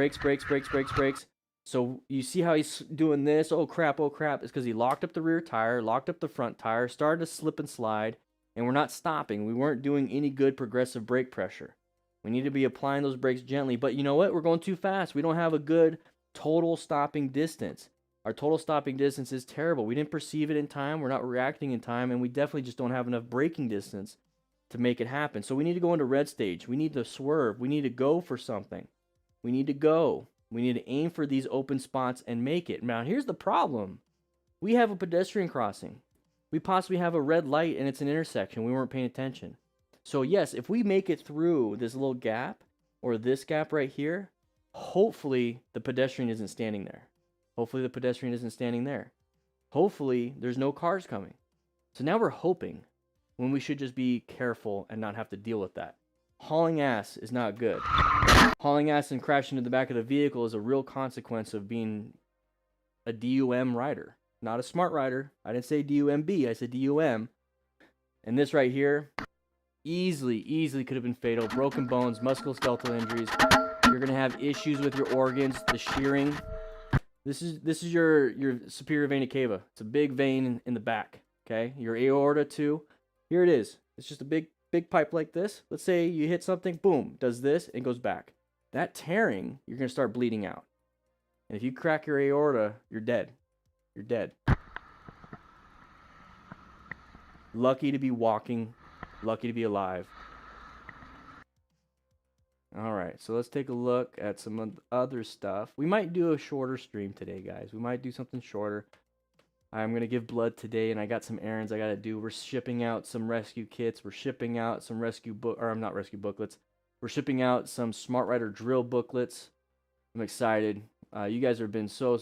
So you see how he's doing this? Oh crap. It's because he locked up the rear tire, locked up the front tire, started to slip and slide, and we're not stopping. We weren't doing any good progressive brake pressure. We need to be applying those brakes gently, but you know what? We're going too fast. We don't have a good total stopping distance. Our total stopping distance is terrible. We didn't perceive it in time. We're not reacting in time, and we definitely just don't have enough braking distance to make it happen. So we need to go into red stage. We need to swerve. We need to go for something. We need to go. We need to aim for these open spots and make it. Now, here's the problem. We have a pedestrian crossing. We possibly have a red light, and it's an intersection. We weren't paying attention. So yes, if we make it through this little gap or this gap right here, hopefully the pedestrian isn't standing there. Hopefully there's no cars coming. So now we're hoping when we should just be careful and not have to deal with that. Hauling ass is not good. Hauling ass and crashing into the back of the vehicle is a real consequence of being a DUM rider, not a smart rider. I didn't say DUMB, I said DUM. And this right here, easily could have been fatal. Broken bones, musculoskeletal injuries. You're gonna have issues with your organs, the shearing. This is your superior vena cava. It's a big vein in the back. Okay, your aorta too. Here it is. It's just a big pipe like this. Let's say you hit something, boom, does this and goes back. That tearing, you're gonna start bleeding out. And if you crack your aorta, you're dead. You're dead. Lucky to be walking, lucky to be alive. All right, so let's take a look at some of the other stuff. We might do a shorter stream today, guys. We might do something shorter. I'm going to give blood today, and I got some errands I got to do. We're shipping out some rescue kits. We're shipping out some not rescue booklets. We're shipping out some Smart Rider drill booklets. I'm excited. You guys have been so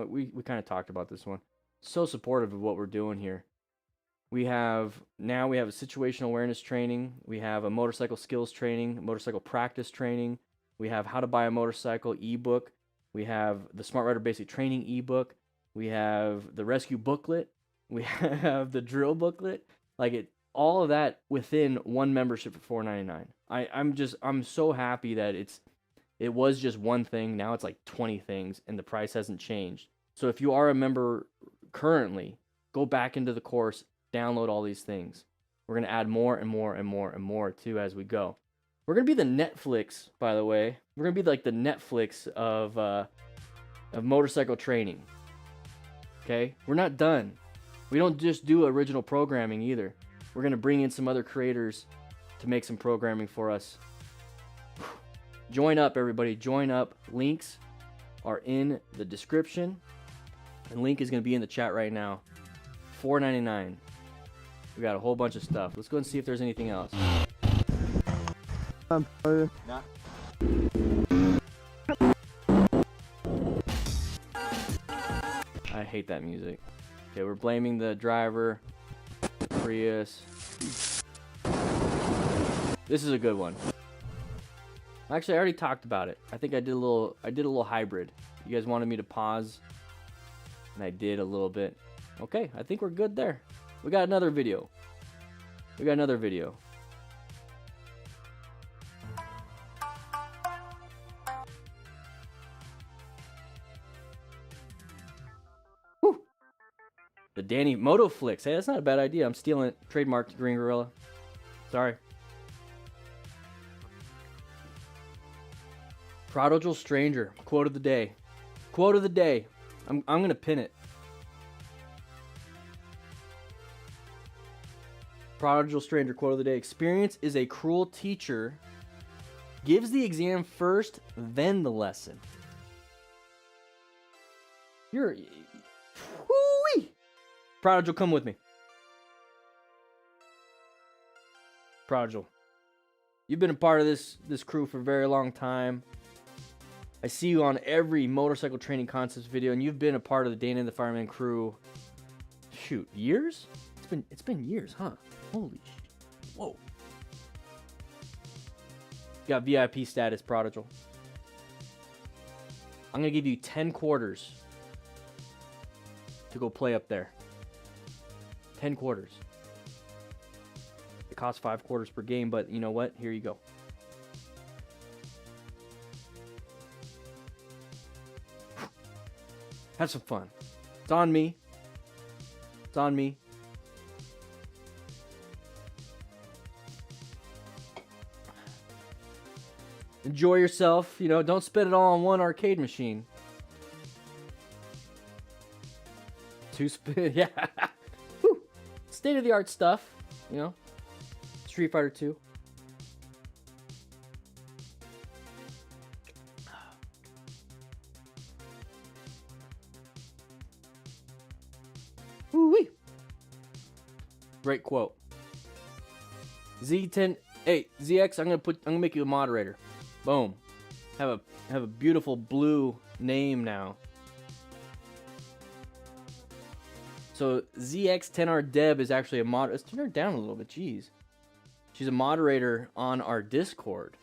we kind of talked about this one. So supportive of what we're doing here. We have a situational awareness training. We have a motorcycle skills training, motorcycle practice training. We have how to buy a motorcycle ebook. We have the Smart Rider basic training ebook. We have the rescue booklet. We have the drill booklet. All of that within one membership for $4.99. I'm so happy that it was just one thing. Now it's like 20 things and the price hasn't changed. So if you are a member currently, go back into the course, download all these things. We're going to add more and more and more and more too as we go. We're going to be the Netflix, by the way. We're going to be like the Netflix of motorcycle training. Okay? We're not done. We don't just do original programming either. We're going to bring in some other creators to make some programming for us. Join up, everybody. Join up. Links are in the description. And link is going to be in the chat right now. $4.99. We got a whole bunch of stuff. Let's go and see if there's anything else. I hate that music. Okay, we're blaming the driver. Prius. This is a good one. Actually, I already talked about it. I think I did a little hybrid. You guys wanted me to pause, and I did a little bit. Okay, I think we're good there. We got another video. Whew. The Danny Motoflix. Hey, that's not a bad idea. I'm stealing it. Trademarked Green Gorilla. Sorry. Prodigal Stranger. Quote of the day. Quote of the day. I'm gonna pin it. Prodigal Stranger quote of the day. Experience is a cruel teacher. Gives the exam first, then the lesson. Whoo-wee! Prodigal, come with me. Prodigal. You've been a part of this crew for a very long time. I see you on every motorcycle training concepts video, and you've been a part of the DanDanTheFireman crew. Shoot, years? It's been years, huh? Holy shit. Whoa. Got VIP status, Prodigal. I'm gonna give you 10 quarters to go play up there. 10 quarters. It costs 5 quarters per game, but you know what? Here you go. Have some fun. It's on me. It's on me. Enjoy yourself. You know, don't spend it all on one arcade machine. Yeah. Whew. State-of-the-art stuff, you know. Street Fighter 2. Woo-wee. Great quote. Z10. Hey, ZX, I'm gonna make you a moderator. Boom. Have a beautiful blue name now. So ZX10R Deb is actually a mod. Let's turn her down a little bit. Jeez. She's a moderator on our Discord.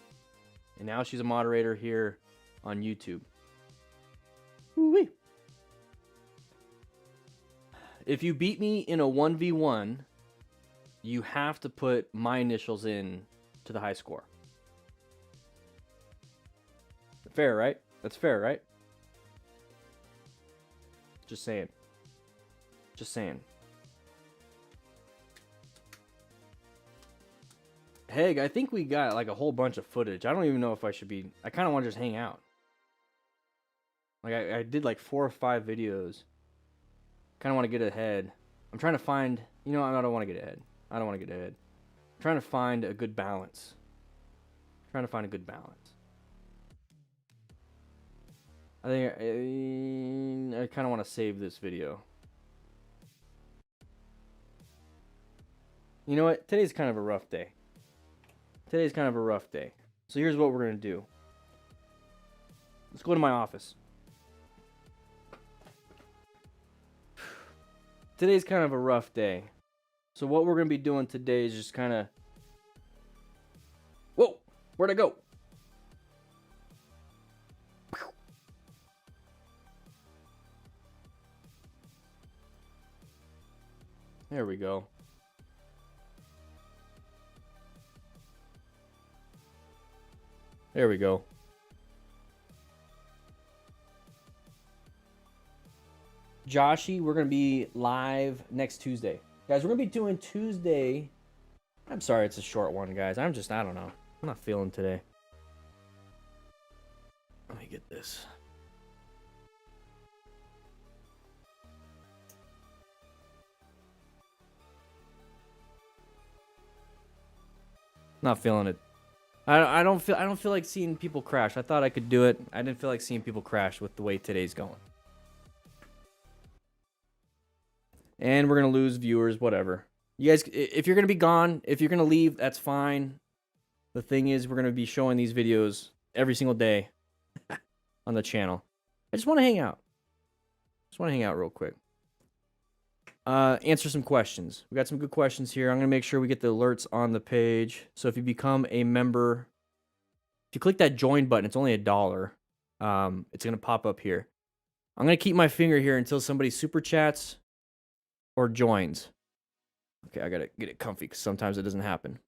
And now she's a moderator here on YouTube. Woo-wee. If you beat me in a 1v1, you have to put my initials in to the high score. Fair, right? That's fair, right? Just saying. Just saying. Hey, I think we got like a whole bunch of footage. I don't even know if I should be... I kind of want to just hang out. Like, I did like 4 or 5 videos. Kind of want to get ahead. I'm trying to find... You know, I don't want to get ahead. I don't want to get ahead. I'm trying to find a good balance. Trying to find a good balance. I think I kind of want to save this video. You know what? Today's kind of a rough day. Today's kind of a rough day. So here's what we're going to do. Let's go to my office. Today's kind of a rough day. So what we're going to be doing today is just kind of... Whoa! Where'd I go? There we go. There we go. Joshy, we're going to be live next Tuesday. Guys, we're going to be doing Tuesday. I'm sorry it's a short one, guys. I don't know. I'm not feeling today. Let me get this. Not feeling it. I don't feel like seeing people crash. I thought I could do it. I didn't feel like seeing people crash with the way today's going. And we're gonna lose viewers, whatever. You guys, if you're gonna be gone, if you're gonna leave, that's fine. The thing is, we're gonna be showing these videos every single day on the channel. I just want to hang out. Just want to hang out real quick. Answer some questions. We got some good questions here. I'm gonna make sure we get the alerts on the page. So if you become a member, if you click that join button, it's only $1. It's gonna pop up here. I'm gonna keep my finger here until somebody super chats or joins. Okay, I gotta get it comfy because sometimes it doesn't happen.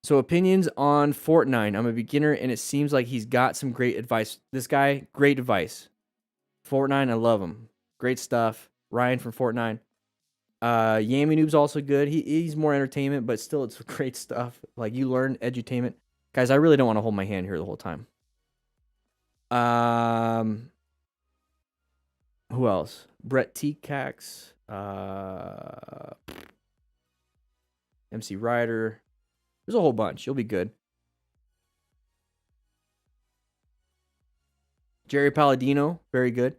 So opinions on Fortnite. I'm a beginner and it seems like he's got some great advice. This guy, great advice. Fortnite, I love him. Great stuff. Ryan from Fortnite. Yami Noob's also good. He's more entertainment, but still it's great stuff. Like you learn edutainment. Guys, I really don't want to hold my hand here the whole time. Who else? Brett T. Cax. MC Ryder. There's a whole bunch. You'll be good. Jerry Palladino. Very good.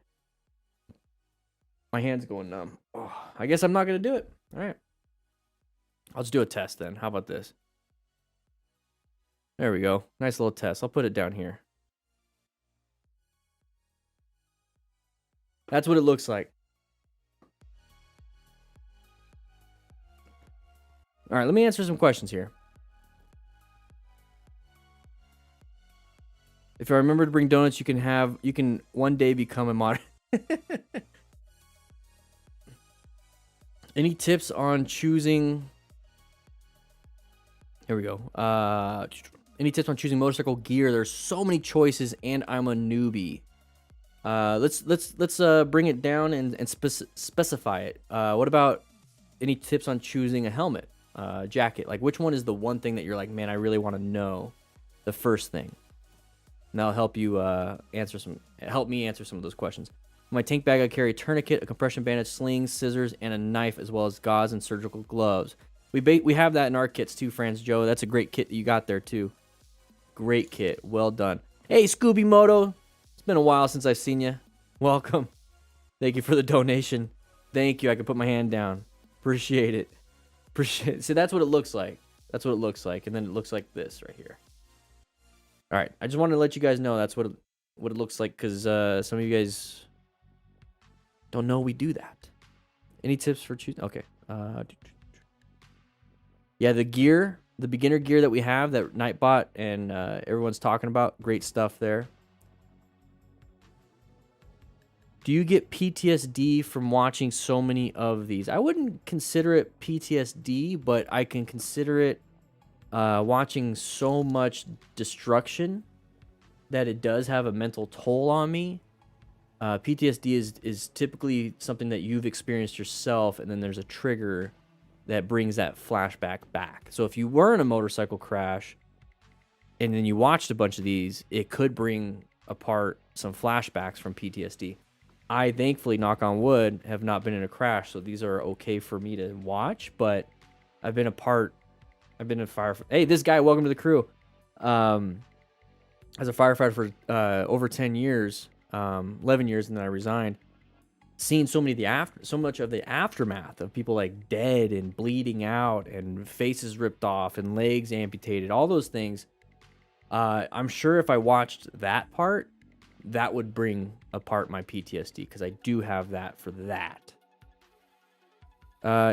My hand's going numb. Oh, I guess I'm not going to do it. All right. I'll just do a test then. How about this? There we go. Nice little test. I'll put it down here. That's what it looks like. All right, let me answer some questions here. If I remember to bring donuts, you can one day become a moderator. Any tips on choosing? Here we go. Any tips on choosing motorcycle gear? There's so many choices, and I'm a newbie. Let's bring it down and specify it. What about any tips on choosing a helmet, jacket? Like, which one is the one thing that you're like, man, I really want to know the first thing? And that'll help you help me answer some of those questions. In my tank bag, I carry a tourniquet, a compression bandage, slings, scissors, and a knife, as well as gauze and surgical gloves. We have that in our kits too, Franz Joe. That's a great kit that you got there too. Great kit. Well done. Hey, Scooby Moto. It's been a while since I've seen you. Welcome. Thank you for the donation. Thank you. I can put my hand down. Appreciate it. Appreciate it. See, that's what it looks like. That's what it looks like. And then it looks like this right here. All right. I just wanted to let you guys know that's what it looks like, because some of you guys don't know we do that. Any tips for choosing? Okay. Yeah, the gear, the beginner gear that we have, that Nightbot and everyone's talking about, great stuff there. Do you get PTSD from watching so many of these? I wouldn't consider it PTSD, but I can consider it watching so much destruction that it does have a mental toll on me. PTSD is typically something that you've experienced yourself, and then there's a trigger that brings that flashback back. So if you were in a motorcycle crash and then you watched a bunch of these, it could bring apart some flashbacks from PTSD. I thankfully, knock on wood, have not been in a crash, so these are okay for me to watch, but I've been a firefighter. Hey, this guy, welcome to the crew. As a firefighter for over 10 years, 11 years, and then I resigned. Seen so much of the aftermath of people like dead and bleeding out and faces ripped off and legs amputated, all those things. I'm sure if I watched that part, that would bring apart my PTSD, because I do have that for that.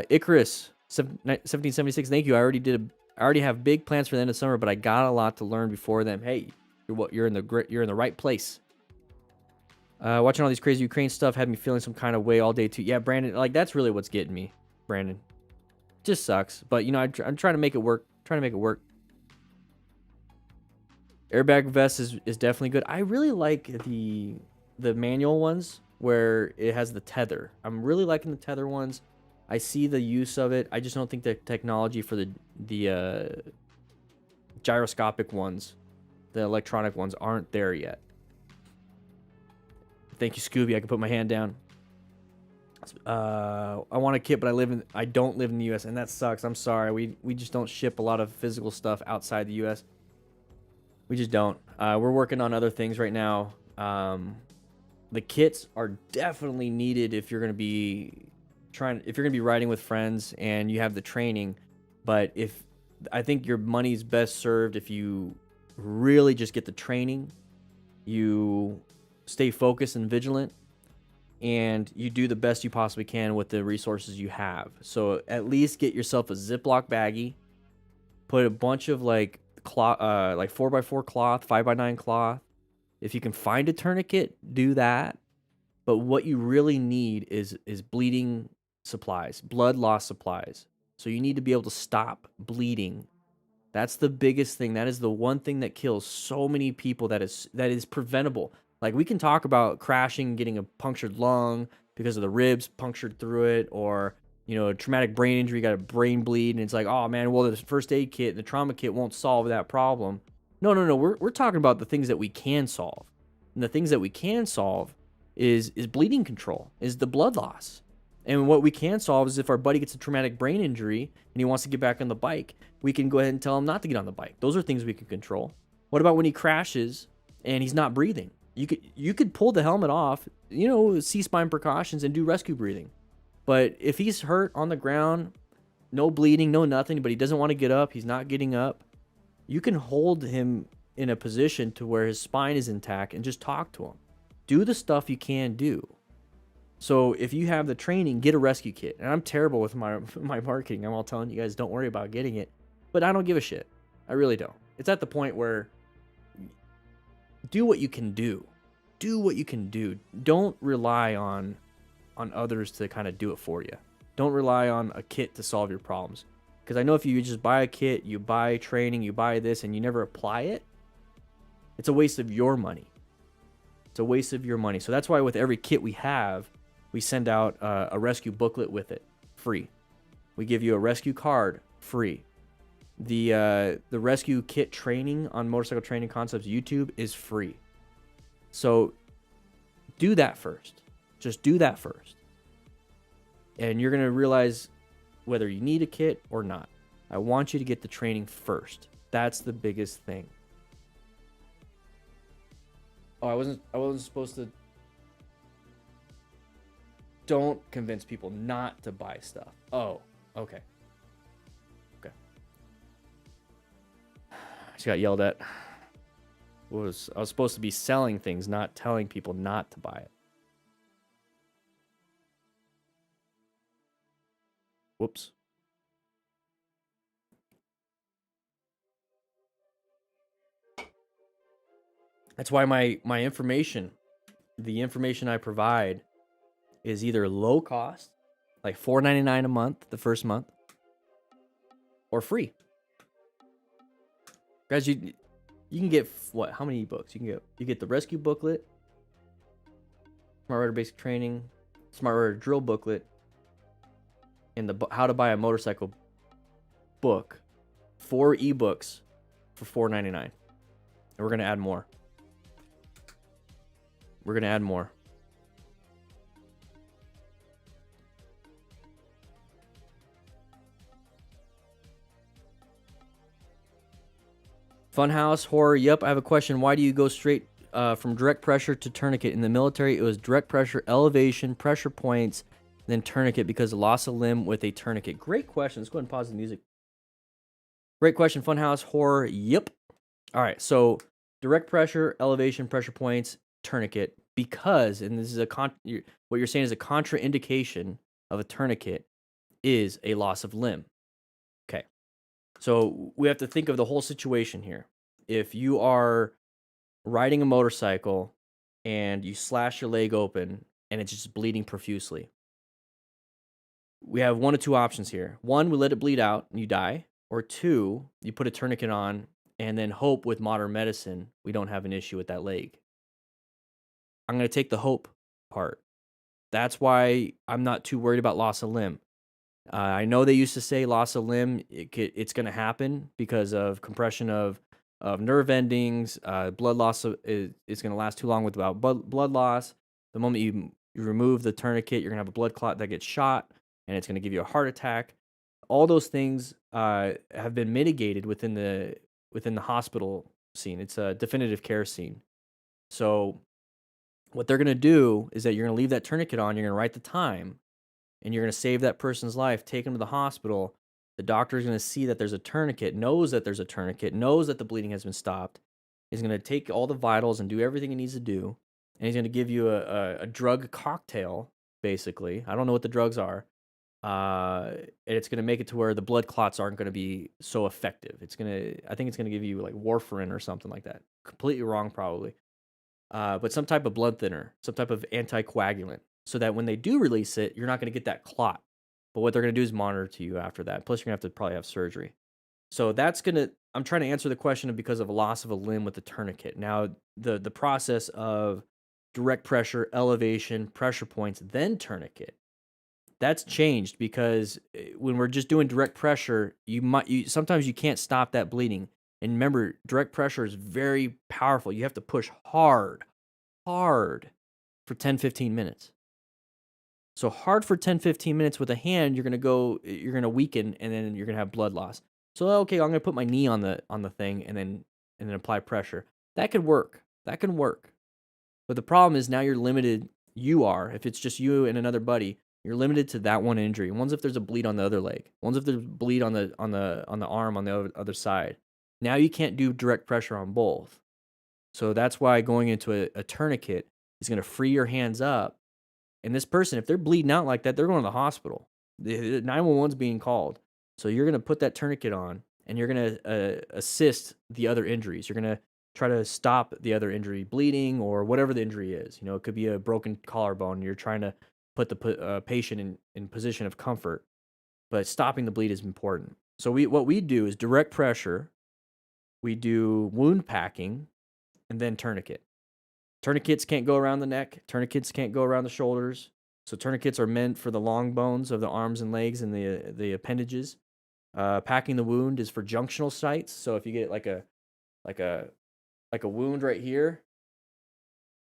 Icarus 1776, thank you. I already have big plans for the end of summer, but I got a lot to learn before then. Hey, you're in the right place. Watching all these crazy Ukraine stuff had me feeling some kind of way all day too. Yeah, Brandon, like that's really what's getting me, Brandon. Just sucks, but you know, I'm trying to make it work. Airbag vest is definitely good. I really like the manual ones where it has the tether. I'm really liking the tether ones. I see the use of it. I just don't think the technology for the gyroscopic ones, the electronic ones, aren't there yet. Thank you, Scooby. I can put my hand down. I want a kit, but I don't live in the U.S., and that sucks. I'm sorry. We just don't ship a lot of physical stuff outside the U.S. We just don't. We're working on other things right now. The kits are definitely needed if you're going to be riding with friends and you have the training. But I think your money's best served if you really just get the training, you stay focused and vigilant, and you do the best you possibly can with the resources you have. So at least get yourself a Ziploc baggie, put a bunch of like cloth, like 4x4 cloth, 5x9 cloth. If you can find a tourniquet, do that. But what you really need is bleeding supplies, blood loss supplies. So you need to be able to stop bleeding. That's the biggest thing. That is the one thing that kills so many people that is preventable. Like, we can talk about crashing, getting a punctured lung because of the ribs punctured through it, or, you know, a traumatic brain injury, got a brain bleed, and it's like, oh man, well, the first aid kit and the trauma kit won't solve that problem. No. We're talking about the things that we can solve. And the things that we can solve is bleeding control, is the blood loss. And what we can solve is if our buddy gets a traumatic brain injury and he wants to get back on the bike, we can go ahead and tell him not to get on the bike. Those are things we can control. What about when he crashes and he's not breathing? You could pull the helmet off, you know, C-spine precautions, and do rescue breathing. But if he's hurt on the ground, no bleeding, no nothing, but he doesn't want to get up, he's not getting up, you can hold him in a position to where his spine is intact and just talk to him. Do the stuff you can do. So if you have the training, get a rescue kit. And I'm terrible with my marketing. I'm all telling you guys, don't worry about getting it. But I don't give a shit. I really don't. It's at the point where do what you can do. Do what you can do. Don't rely on others to kind of do it for you. Don't rely on a kit to solve your problems. Because I know if you just buy a kit, you buy training, you buy this, and you never apply it, it's a waste of your money. It's a waste of your money. So that's why with every kit we have, we send out a rescue booklet with it, free. We give you a rescue card, free. The rescue kit training on Motorcycle Training Concepts YouTube is free. So do that first. Just do that first. And you're going to realize whether you need a kit or not. I want you to get the training first. That's the biggest thing. Oh, I wasn't supposed to. Don't convince people not to buy stuff. Oh, okay. I just got yelled at. I was supposed to be selling things, not telling people not to buy it. That's why my information, the information I provide, is either low cost, like $4.99 a month, the first month, or free. Guys, you can get what? How many ebooks? You get the rescue booklet, Smart Rider Basic Training, Smart Rider Drill booklet, and the How to Buy a Motorcycle book. 4 ebooks for $4.99. And we're gonna add more. We're gonna add more. Funhouse horror. Yep, I have a question. Why do you go straight from direct pressure to tourniquet? In the military, it was direct pressure, elevation, pressure points, then tourniquet because of loss of limb with a tourniquet. Great question. Let's go ahead and pause the music. Great question. Funhouse horror. Yep. All right. So direct pressure, elevation, pressure points, tourniquet. Because, and this is what you're saying is a contraindication of a tourniquet is a loss of limb. Okay. So we have to think of the whole situation here. If you are riding a motorcycle and you slash your leg open and it's just bleeding profusely, we have 1 of 2 options here. 1, we let it bleed out and you die. Or 2, you put a tourniquet on and then hope with modern medicine we don't have an issue with that leg. I'm going to take the hope part. That's why I'm not too worried about loss of limb. I know they used to say loss of limb, it's going to happen because of compression of nerve endings. Blood loss is going to last too long without blood loss. The moment you remove the tourniquet, you're going to have a blood clot that gets shot, and it's going to give you a heart attack. All those things have been mitigated within the hospital scene. It's a definitive care scene. So what they're going to do is that you're going to leave that tourniquet on, you're going to write the time, and you're going to save that person's life, take them to the hospital. The doctor is going to see that there's a tourniquet, knows that there's a tourniquet, knows that the bleeding has been stopped. He's going to take all the vitals and do everything he needs to do, and he's going to give you a drug cocktail, basically. I don't know what the drugs are. And it's going to make it to where the blood clots aren't going to be so effective. I think it's going to give you like warfarin or something like that. Completely wrong, probably. But some type of blood thinner, some type of anticoagulant, so that when they do release it, you're not going to get that clot. But what they're going to do is monitor you after that. Plus, you're going to have to probably have surgery. So I'm trying to answer the question of because of a loss of a limb with a tourniquet. Now, the process of direct pressure, elevation, pressure points, then tourniquet, that's changed because when we're just doing direct pressure, sometimes you can't stop that bleeding. And remember, direct pressure is very powerful. You have to push hard for 10, 15 minutes. So hard for 10, 15 minutes with a hand, you're going to weaken, and then you're going to have blood loss. So, okay, I'm going to put my knee on the thing and then apply pressure. That could work. That can work. But the problem is now you're limited. If it's just you and another buddy, you're limited to that one injury. One's if there's a bleed on the other leg. One's if there's bleed on the arm on the other side. Now you can't do direct pressure on both. So that's why going into a tourniquet is going to free your hands up. And this person, if they're bleeding out like that, they're going to the hospital. The 911's being called. So you're going to put that tourniquet on, and you're going to assist the other injuries. You're going to try to stop the other injury bleeding or whatever the injury is. It could be a broken collarbone. You're trying to put the patient in position of comfort. But stopping the bleed is important. So what we do is direct pressure. We do wound packing, and then tourniquet. Tourniquets can't go around the neck. Tourniquets can't go around the shoulders. So tourniquets are meant for the long bones of the arms and legs and the appendages. Packing the wound is for junctional sites. So if you get like a wound right here,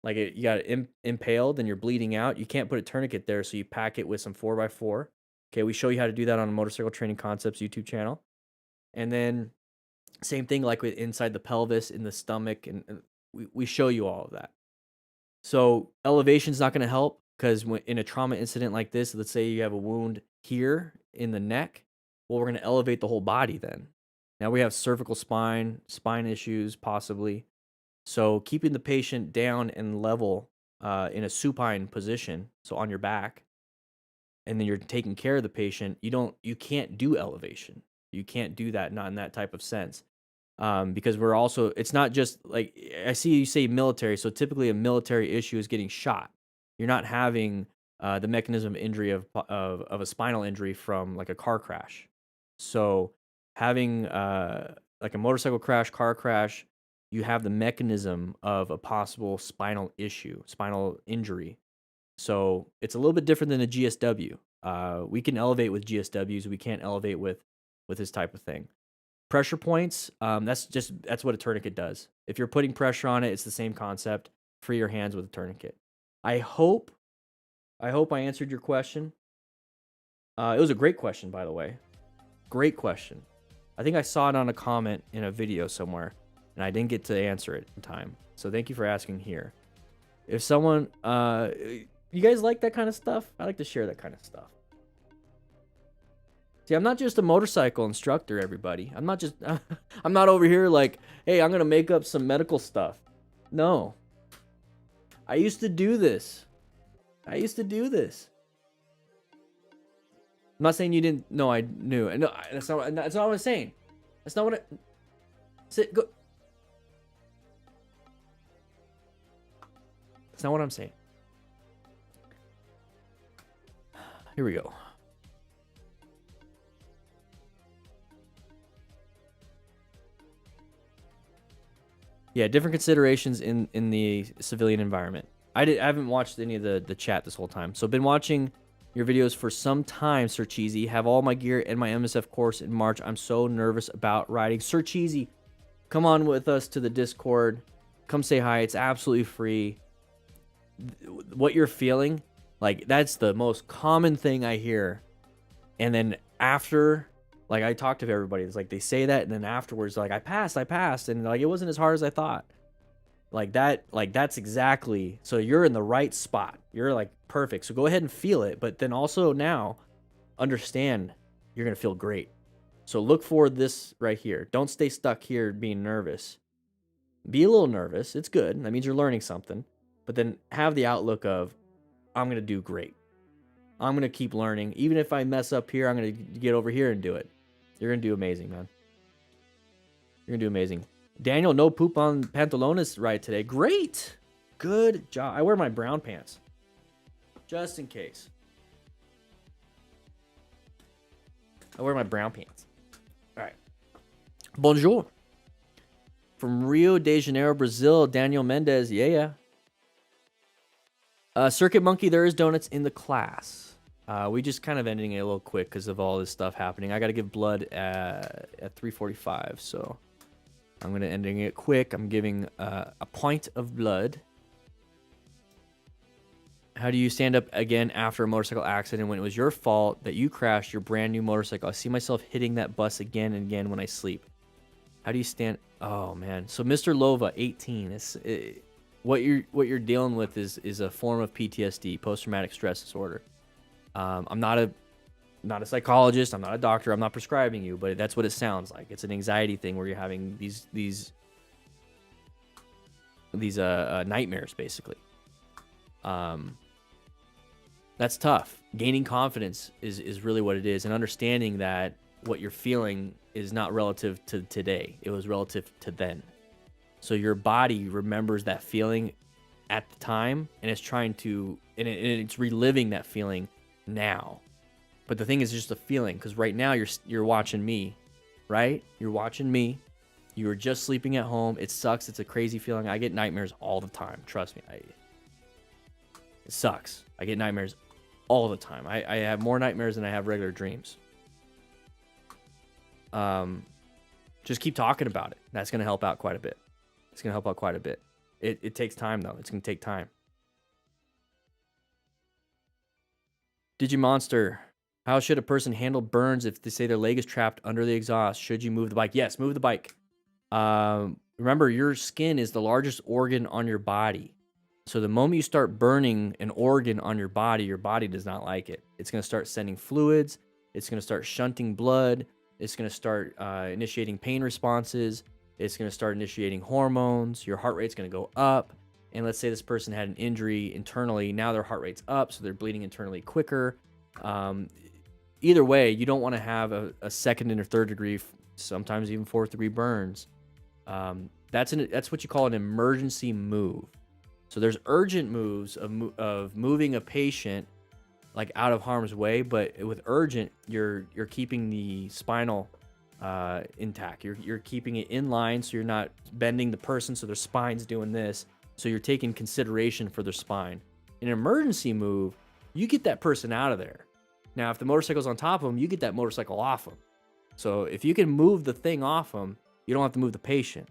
you got it impaled and you're bleeding out, you can't put a tourniquet there, so you pack it with some 4x4. Okay, we show you how to do that on a Motorcycle Training Concepts YouTube channel. And then same thing like with inside the pelvis, in the stomach, and we show you all of that. So elevation's not going to help because in a trauma incident like this, let's say you have a wound here in the neck, well, we're going to elevate the whole body then. Now we have cervical spine issues possibly. So keeping the patient down and level in a supine position, so on your back, and then you're taking care of the patient, you can't do elevation. You can't do that, not in that type of sense. Because we're also, it's not just like, I see you say military, so typically a military issue is getting shot. You're not having the mechanism of injury of a spinal injury from like a car crash. So having like a motorcycle crash, car crash, you have the mechanism of a possible spinal issue, spinal injury. So it's a little bit different than a GSW. We can elevate with GSWs. We can't elevate with this type of thing. Pressure points, that's what a tourniquet does. If you're putting pressure on it, it's the same concept. Free your hands with a tourniquet. I hope I answered your question. It was a great question, by the way. Great question. I think I saw it on a comment in a video somewhere, and I didn't get to answer it in time. So thank you for asking here. If someone, you guys like that kind of stuff? I like to share that kind of stuff. See, I'm not just a motorcycle instructor, everybody. I'm not over here like, hey, I'm going to make up some medical stuff. No. I used to do this. I'm not saying you didn't know I knew. No, that's not what I was saying. That's not what I... Go. That's not what I'm saying. Here we go. Yeah, different considerations in the civilian environment. I haven't watched any of the chat this whole time. So been watching your videos for some time, Sir Cheesy. Have all my gear and my MSF course in March. I'm so nervous about riding. Sir Cheesy, come on with us to the Discord. Come say hi. It's absolutely free. What you're feeling, like, that's the most common thing I hear. And then after... Like, I talk to everybody. It's like they say that, and then afterwards, like, I passed, and like it wasn't as hard as I thought. Like that's exactly. So you're in the right spot. You're like perfect. So go ahead and feel it, but then also now understand you're gonna feel great. So look for this right here. Don't stay stuck here being nervous. Be a little nervous. It's good. That means you're learning something. But then have the outlook of, I'm gonna do great. I'm gonna keep learning. Even if I mess up here, I'm gonna get over here and do it. You're going to do amazing, man. You're going to do amazing. Daniel, no poop on pantalones right today. Great. Good job. I wear my brown pants. Just in case. I wear my brown pants. All right. Bonjour. From Rio de Janeiro, Brazil, Daniel Mendez. Yeah. Circuit Monkey, there is donuts in the class. We just kind of ending it a little quick because of all this stuff happening. I got to give blood at 3:45, so I'm going to ending it quick. I'm giving a pint of blood. How do you stand up again after a motorcycle accident when it was your fault that you crashed your brand new motorcycle? I see myself hitting that bus again and again when I sleep. How do you stand? Oh, man. So Mr. Lova, 18. What you're dealing with is a form of PTSD, post-traumatic stress disorder. I'm not a psychologist. I'm not a doctor. I'm not prescribing you, but that's what it sounds like. It's an anxiety thing where you're having these nightmares, basically. That's tough. Gaining confidence is really what it is, and understanding that what you're feeling is not relative to today. It was relative to then. So your body remembers that feeling at the time, and it's trying to, and it's reliving that feeling now. But the thing is just a feeling, because right now you're watching me, right? You're watching me. You were just sleeping at home. It sucks. It's a crazy feeling. I get nightmares all the time. Trust me. It sucks. I get nightmares all the time. I have more nightmares than I have regular dreams. Just keep talking about it. That's going to help out quite a bit. It's going to help out quite a bit. It takes time, though. It's going to take time. Digimonster, how should a person handle burns if they say their leg is trapped under the exhaust? Should you move the bike? Yes, move the bike. Remember, your skin is the largest organ on your body. So the moment you start burning an organ on your body does not like it. It's going to start sending fluids. It's going to start shunting blood. It's going to start initiating pain responses. It's going to start initiating hormones. Your heart rate's going to go up. And let's say this person had an injury internally. Now their heart rate's up, so they're bleeding internally quicker. Either way, you don't want to have a second and a third degree, sometimes even fourth degree burns That's what you call an emergency move. So there's urgent moves of moving a patient like out of harm's way, but with urgent, you're keeping the spinal intact. You're keeping it in line, so you're not bending the person so their spine's doing this. So you're taking consideration for their spine. In an emergency move, you get that person out of there. Now, if the motorcycle's on top of them, you get that motorcycle off them. So if you can move the thing off them, you don't have to move the patient.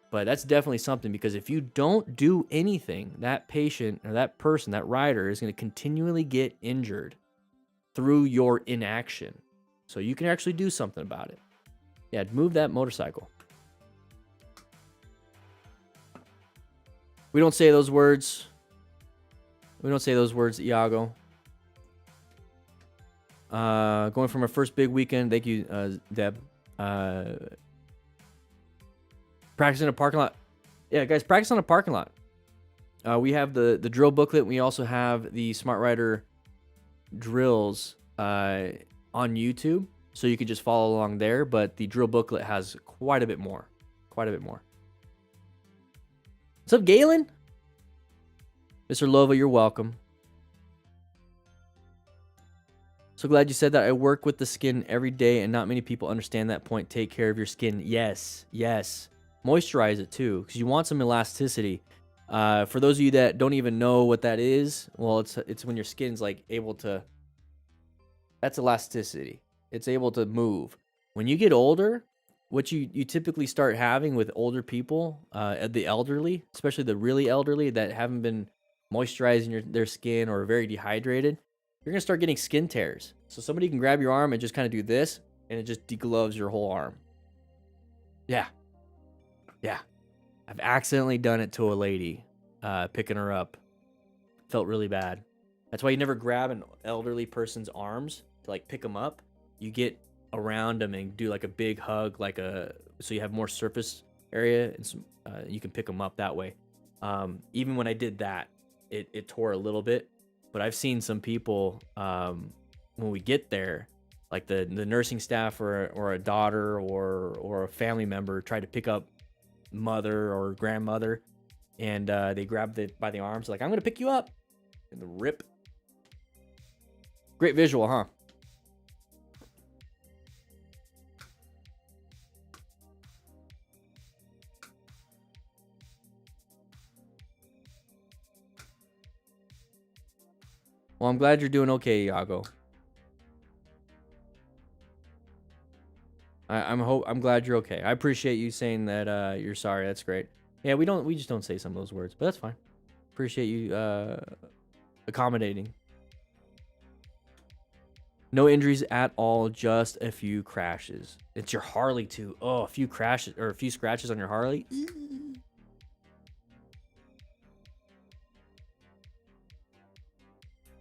But that's definitely something, because if you don't do anything, that patient or that person, that rider, is going to continually get injured through your inaction. So you can actually do something about it. Yeah, move that motorcycle. We don't say those words. We don't say those words, Iago. Going from our first big weekend. Thank you, Deb. Practice in a parking lot. Yeah, guys, practice on a parking lot. We have the drill booklet. We also have the Smart Rider drills on YouTube, so you could just follow along there. But the drill booklet has quite a bit more. Quite a bit more. What's up, Galen? Mr. Lova, you're welcome. So glad you said that. I work with the skin every day, and not many people understand that point. Take care of your skin. Yes, yes. Moisturize it too, because you want some elasticity. For those of you that don't even know what that is, well, it's when your skin's like able to. That's elasticity. It's able to move. When you get older, what you typically start having with older people, the elderly, especially the really elderly that haven't been moisturizing their skin or are very dehydrated, you're gonna start getting skin tears. So somebody can grab your arm and just kind of do this, and it just degloves your whole arm. Yeah. Yeah, I've accidentally done it to a lady, picking her up. Felt really bad. That's why you never grab an elderly person's arms to like pick them up. You get around them and do like a big hug, so you have more surface area, and you can pick them up that way. Even when I did that, it tore a little bit. But I've seen some people when we get there, like the nursing staff or a daughter or a family member, try to pick up mother or grandmother, and they grab by the arms, like, I'm gonna pick you up, and the rip. Great visual, huh? Well, I'm glad you're doing okay, Iago. I'm glad you're okay. I appreciate you saying that you're sorry. That's great. Yeah, we just don't say some of those words, but that's fine. Appreciate you accommodating. No injuries at all, just a few crashes. It's your Harley too. Oh, a few crashes or a few scratches on your Harley.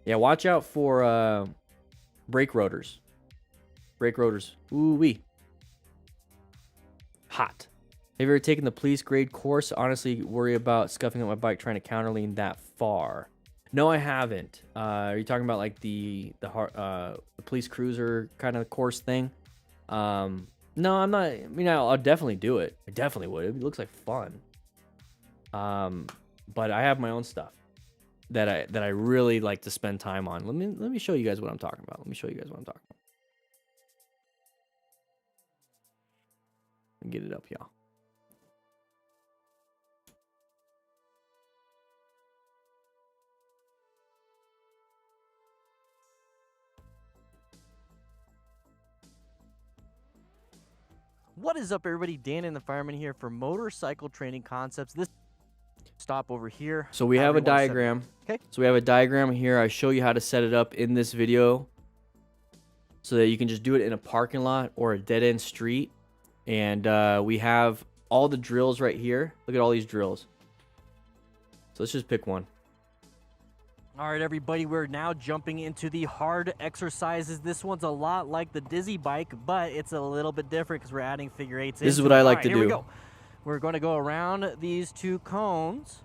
Yeah, watch out for brake rotors. Brake rotors. Ooh wee. Hot. Have you ever taken the police grade course? Honestly, worry about scuffing up my bike trying to counterlean that far. No, I haven't. Are you talking about like the police cruiser kind of course thing? No, I'm not. I mean, I'll definitely do it. I definitely would. It looks like fun. But I have my own stuff that I really like to spend time on. Let me show you guys what I'm talking about. Let me show you guys what I'm talking about. Get it up, y'all. What is up, everybody? Dan and the Fireman here for Motorcycle Training Concepts. This stop over here. So we have a diagram. Okay. So we have a diagram here. I show you how to set it up in this video so that you can just do it in a parking lot or a dead-end street. And we have all the drills right here. Look at all these drills. So let's just pick one. All right, everybody, we're now jumping into the hard exercises. This one's a lot like the Dizzy Bike, but it's a little bit different because we're adding figure eights. This is what I like to do. Here we go. We're going to go around these two cones,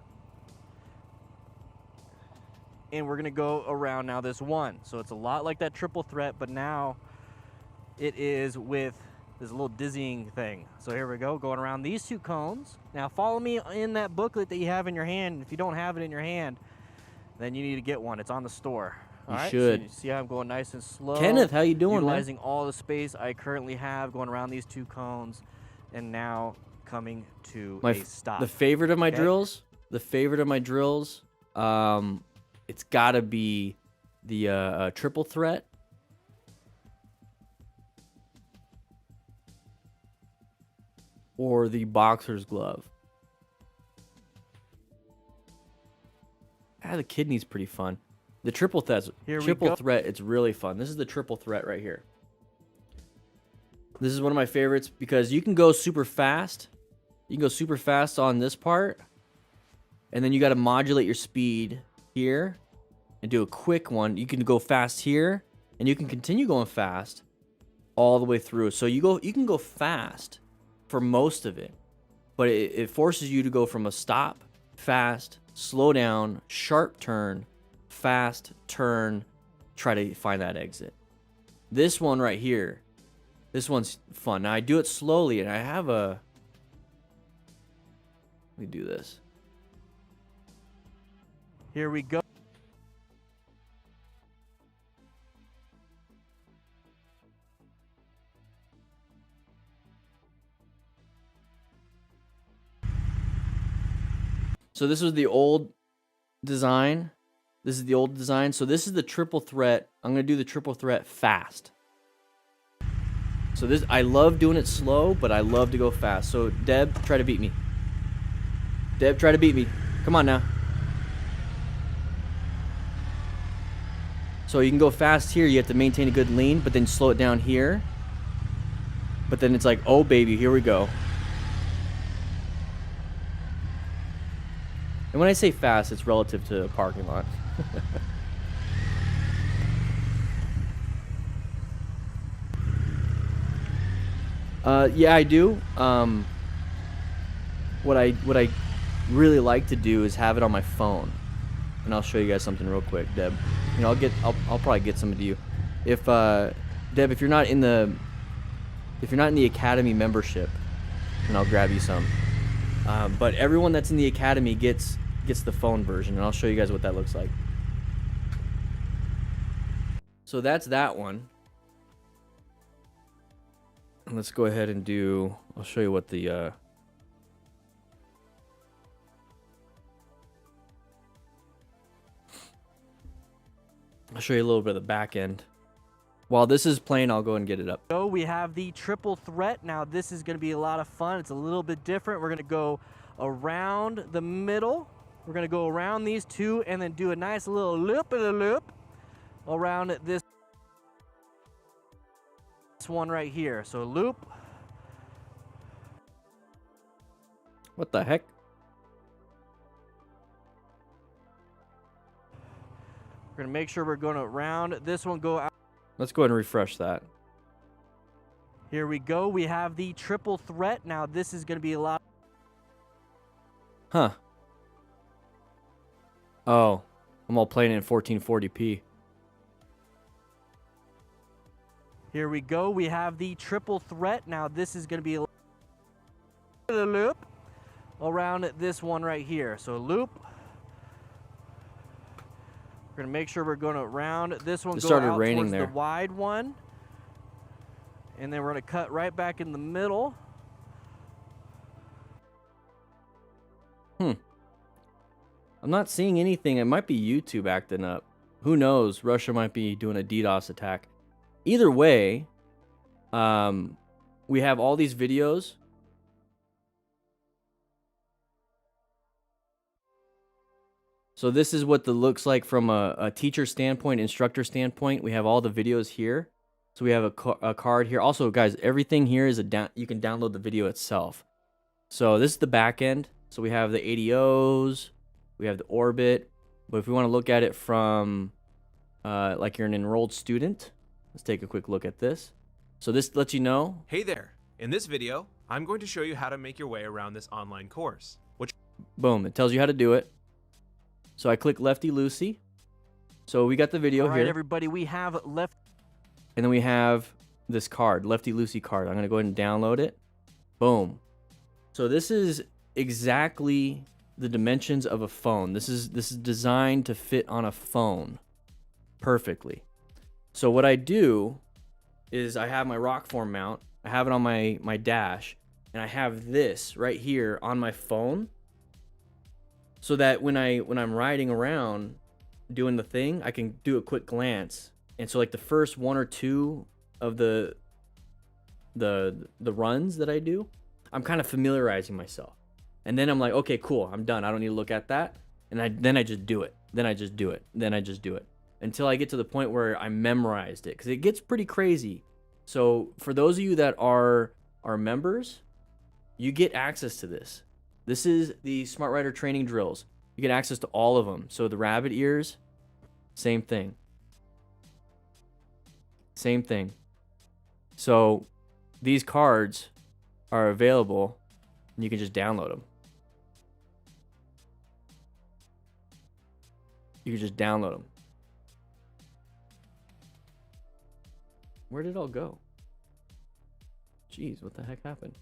and we're going to go around now this one. So it's a lot like that triple threat, but now it is with this little dizzying thing. So here we go, going around these 2 cones. Now follow me in that booklet that you have in your hand. If you don't have it in your hand, then you need to get one. It's on the store. All right, should. so you see how I'm going nice and slow. Kenneth, how you doing, utilizing man? all the space I currently have, going around these 2 cones, and now coming to a stop. The favorite of my Okay? drills. The favorite of my drills. It's gotta be the triple threat. Or the boxer's glove. The kidney's pretty fun. The triple threat, it's really fun. This is the triple threat right here. This is one of my favorites because you can go super fast. You can go super fast on this part. And then you got to modulate your speed here and do a quick one. You can go fast here and you can continue going fast all the way through. So you can go fast for most of it, but it forces you to go from a stop, fast, slow down, sharp turn, fast turn, try to find that exit. This one right here, this one's fun. Now I do it slowly and I have a, let me do this. Here we go. So this was the old design. This is the old design. So this is the triple threat. I'm going to do the triple threat fast. So this, I love doing it slow, but I love to go fast. So Deb, try to beat me. Deb, try to beat me. Come on now. So you can go fast here. You have to maintain a good lean, but then slow it down here. But then it's like, oh baby, here we go. And when I say fast, it's relative to a parking lot. Yeah, I do. What I really like to do is have it on my phone, and I'll show you guys something real quick, Deb. You know, I'll probably get some to you. If Deb, if you're not in the Academy membership, then I'll grab you some. But everyone that's in the Academy gets the phone version, and I'll show you guys what that looks like. So that's that one. Let's go ahead and do, I'll show you what the I'll show you a little bit of the back end. While this is playing, I'll go and get it up. So we have the triple threat. Now this is going to be a lot of fun. It's a little bit different. We're going to go around the middle. We're going to go around these 2 and then do a nice little loop around this one right here. So loop. What the heck? We're going to make sure we're going around this one, go out. Let's go ahead and refresh that. Here we go. We have the triple threat. Now this is going to be a lot. Huh. Oh, I'm all playing it in 1440p. Here we go. We have the triple threat. Now this is going to be a loop around this one right here. So loop. We're going to make sure we're going around this one, go out towards the wide one. And then we're going to cut right back in the middle. I'm not seeing anything. It might be YouTube acting up. Who knows? Russia might be doing a DDoS attack. Either way, we have all these videos. So this is what the looks like from a teacher standpoint, instructor standpoint. We have all the videos here. So we have a card here. Also, guys, everything here is you can download the video itself. So this is the back end. So we have the ADOs, we have the orbit. But if we want to look at it from like you're an enrolled student, let's take a quick look at this. So this lets you know. Hey there. In this video, I'm going to show you how to make your way around this online course. Boom, it tells you how to do it. So I click lefty loosey. So we got the video here. All right, here. everybody, we have left. And then we have this card, Lefty Loosey card. I'm going to go ahead and download it. Boom. So this is exactly the dimensions of a phone. This is designed to fit on a phone perfectly. So what I do is I have my rock form mount. I have it on my dash, and I have this right here on my phone, so that when I'm riding around doing the thing, I can do a quick glance. And so like the first one or two of the runs that I do, I'm kind of familiarizing myself. And then I'm like, okay, cool, I'm done. I don't need to look at that. And then I just do it. Then I just do it. Then I just do it until I get to the point where I memorized it, because it gets pretty crazy. So for those of you that are members, you get access to this. This is the Smart Rider training drills. You get access to all of them. So the rabbit ears, same thing. Same thing. So these cards are available, and you can just download them. You can just download them. Where did it all go? Jeez, what the heck happened?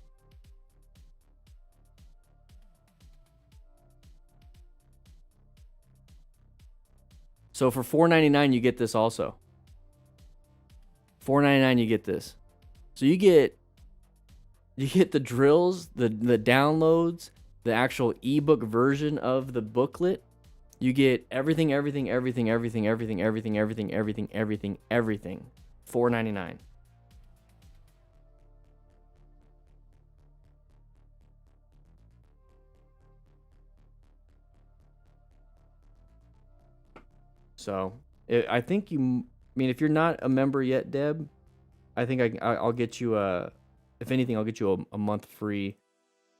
So for $4.99 you get this also. $4.99 you get this. So you get the drills, the downloads, the actual ebook version of the booklet. You get everything. $4.99. So I think if you're not a member yet, Deb, I think I'll get you if anything, I'll get you a month free.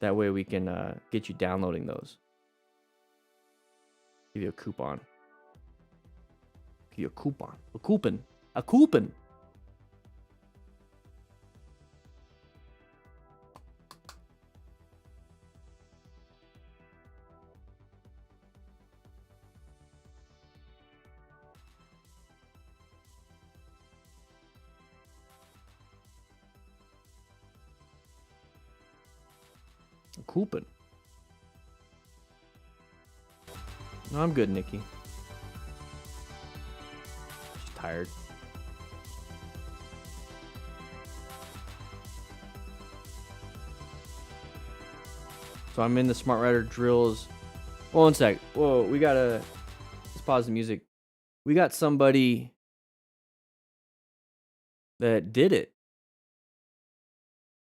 That way we can get you downloading those. Give you a coupon. Give you a coupon. A coupon. A coupon. A coupon. No, I'm good, Nikki. Just tired. So I'm in the Smart Rider drills. Well, one sec. Whoa, let's pause the music. We got somebody that did it.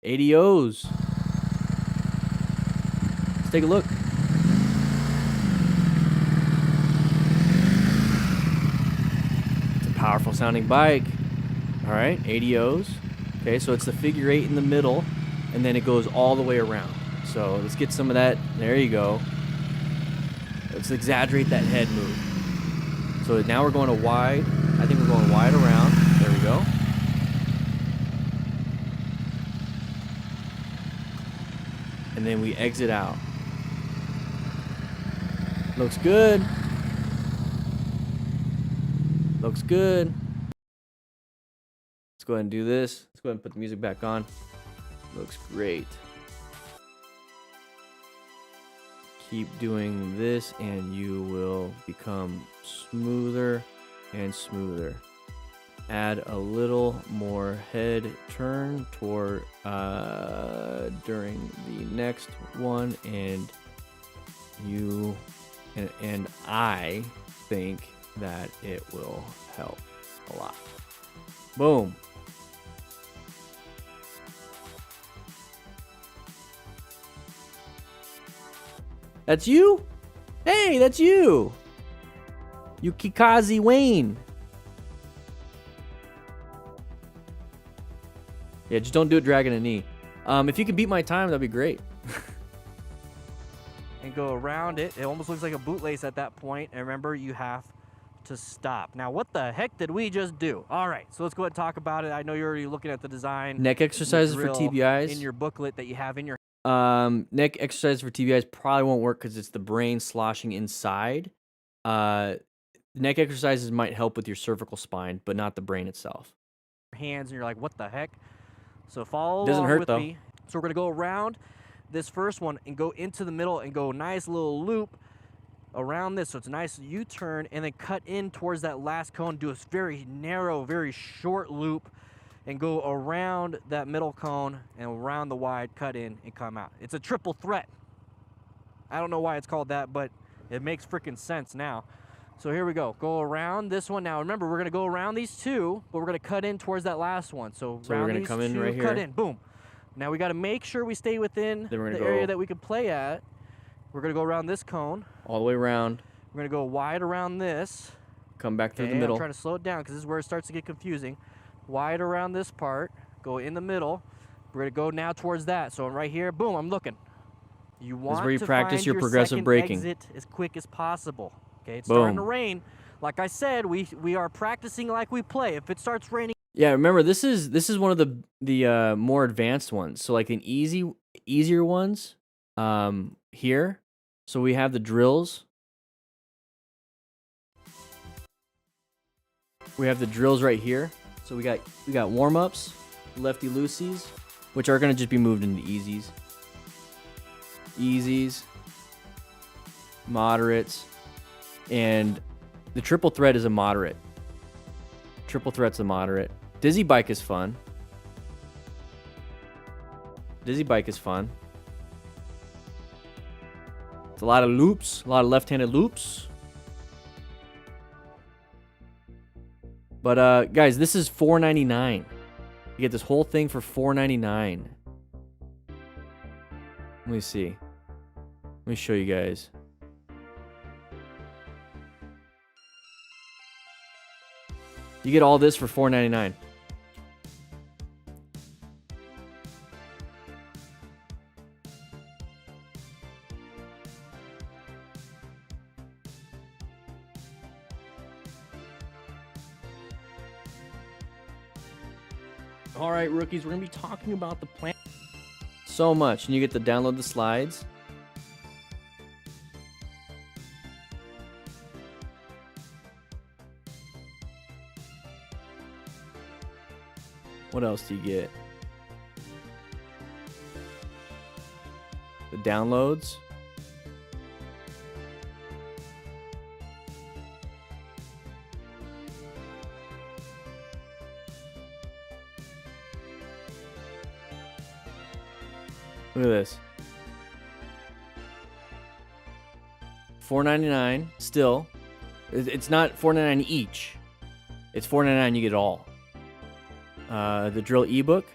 ADOs. Let's take a look. It's a powerful sounding bike. All right, ADOs. Okay, so it's the figure 8 in the middle, and then it goes all the way around. So let's get some of that. There you go. Let's exaggerate that head move. So now we're going to wide. I think we're going wide around. There we go. And then we exit out. Looks good. Looks good. Let's go ahead and do this. Let's go ahead and put the music back on. Looks great. Keep doing this and you will become smoother and smoother. Add a little more head turn toward during the next one, and you and I think that it will help a lot. Boom. That's you? Hey, that's you. Yukikaze Wayne. Yeah, just don't do it dragging a knee. If you can beat my time, that'd be great. And go around it. It almost looks like a bootlace at that point. And remember, you have to stop. Now, what the heck did we just do? All right, so let's go ahead and talk about it. I know you're already looking at the design. Neck exercises for TBIs. In your booklet that you have in your... Neck exercises for TBIs probably won't work because it's the brain sloshing inside. Neck exercises might help with your cervical spine, but not the brain itself. hands and you're like, what the heck? So follow Doesn't along hurt, with though. me. So we're gonna go around this first one and go into the middle and go nice little loop around this. So it's a nice U-turn and then cut in towards that last cone. Do a very narrow, very short loop and go around that middle cone and around the wide, cut in and come out. It's a triple threat. I don't know why it's called that, but it makes freaking sense now. So here we go. Go around this one. Now remember, we're gonna go around these two, but we're gonna cut in towards that last one. So we're around gonna these come in two, right cut here. in, boom. Now we gotta make sure we stay within Then we're the gonna area go that we can play at. We're gonna go around this cone. all the way around. We're gonna go wide around this. Come back through Okay, the middle. I'm trying to slow it down because this is where it starts to get confusing. Wide around this part, go in the middle. We're gonna go now towards that. So right here, boom, I'm looking. You want where you to practice find your progressive second braking. exit as quick as possible. Okay, it's starting to Boom. rain. Like I said, we are practicing like we play. If it starts raining, Yeah, remember this is one of the more advanced ones. So like an easier ones here. So we have the drills. We have the drills right here. So we got warm-ups, lefty loosies, which are gonna just be moved into easies. Easies, moderates, and the triple threat is a moderate. Triple threat's a moderate. Dizzy bike is fun. Dizzy bike is fun. It's a lot of loops, a lot of left-handed loops. But guys, this is $4.99. You get this whole thing for $4.99. Let me see. Let me show you guys. You get all this for $4.99. All right, rookies, we're gonna be talking about the plan so much, and you get to download the slides. What else do you get? The downloads. Look at this. $4.99 still. It's not $4.99 each. It's $4.99 you get it all. The drill ebook.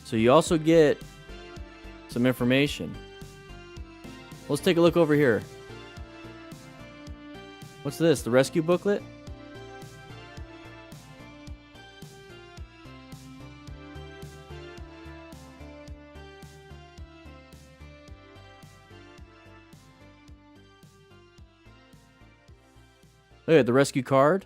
So you also get some information. Let's take a look over here. What's this? The rescue booklet? Look at the rescue card.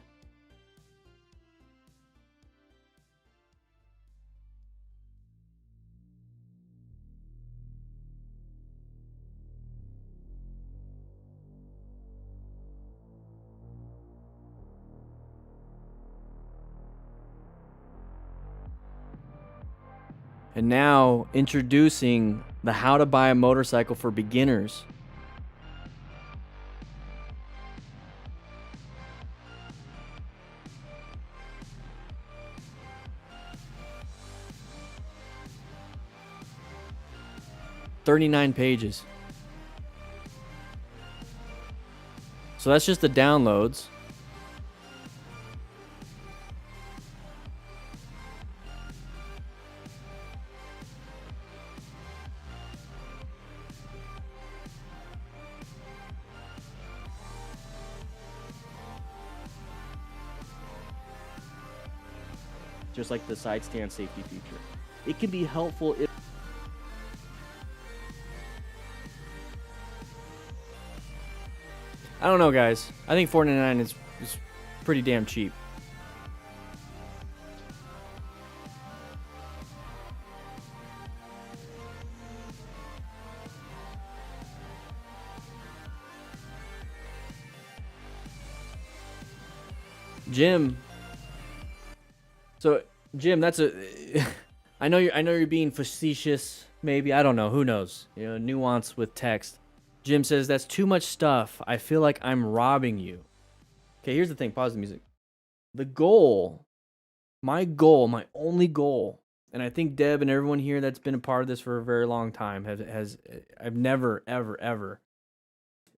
And now introducing the How to Buy a Motorcycle for Beginners. $39 pages. So that's just the downloads. Just like the side stand safety feature. It can be helpful if I don't know, guys. I think $4.99 is pretty damn cheap. Jim. So, Jim, that's a I know you're being facetious, maybe. I don't know. Who knows? You know, nuance with text. Jim says that's too much stuff. I feel like I'm robbing you. Okay, here's the thing. Pause the music. The goal, my only goal, and I think Deb and everyone here that's been a part of this for a very long time I've never ever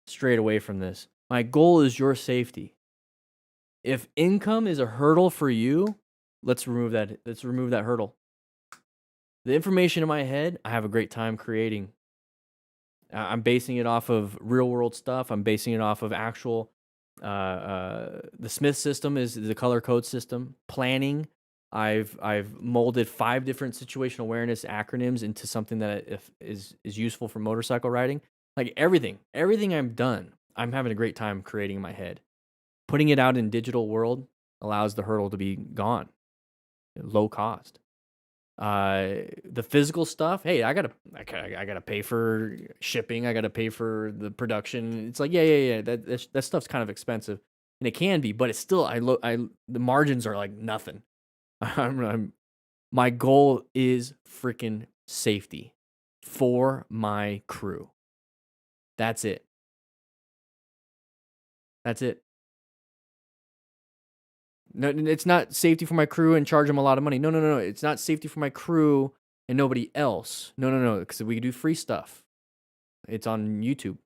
strayed away from this. My goal is your safety. If income is a hurdle for you, let's remove that. Let's remove that hurdle. The information in my head, I have a great time creating. I'm basing it off of real world stuff. I'm basing it off of actual. The Smith system is the color code system. Planning. I've molded 5 different situational awareness acronyms into something that is useful for motorcycle riding. Like everything I've done, I'm having a great time creating in my head. Putting it out in digital world allows the hurdle to be gone, low cost. The physical stuff, hey, I gotta pay for shipping. I gotta pay for the production. It's like, yeah. That stuff's kind of expensive, and it can be, but it's still, the margins are like nothing. My goal is freaking safety for my crew. That's it. That's it. No, it's not safety for my crew and charge them a lot of money. No. It's not safety for my crew and nobody else. No. Because we do free stuff. It's on YouTube.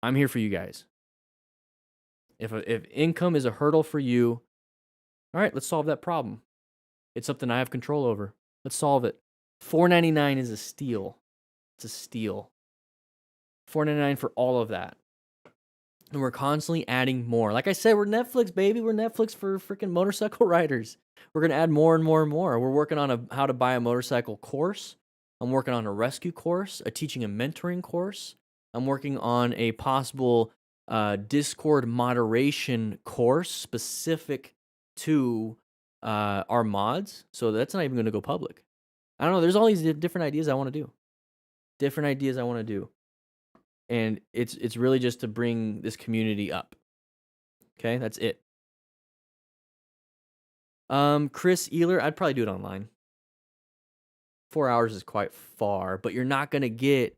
I'm here for you guys. If income is a hurdle for you, all right, let's solve that problem. It's something I have control over. Let's solve it. $4.99 is a steal. It's a steal. $4.99 for all of that. And we're constantly adding more. Like I said, we're Netflix, baby. We're Netflix for freaking motorcycle riders. We're going to add more and more and more. We're working on how to buy a motorcycle course. I'm working on a rescue course, a teaching and mentoring course. I'm working on a possible Discord moderation course specific to our mods. So that's not even going to go public. I don't know. There's all these different ideas I want to do. And it's really just to bring this community up. Okay, that's it. Chris Ealer, I'd probably do it online. 4 hours is quite far, but you're not gonna get.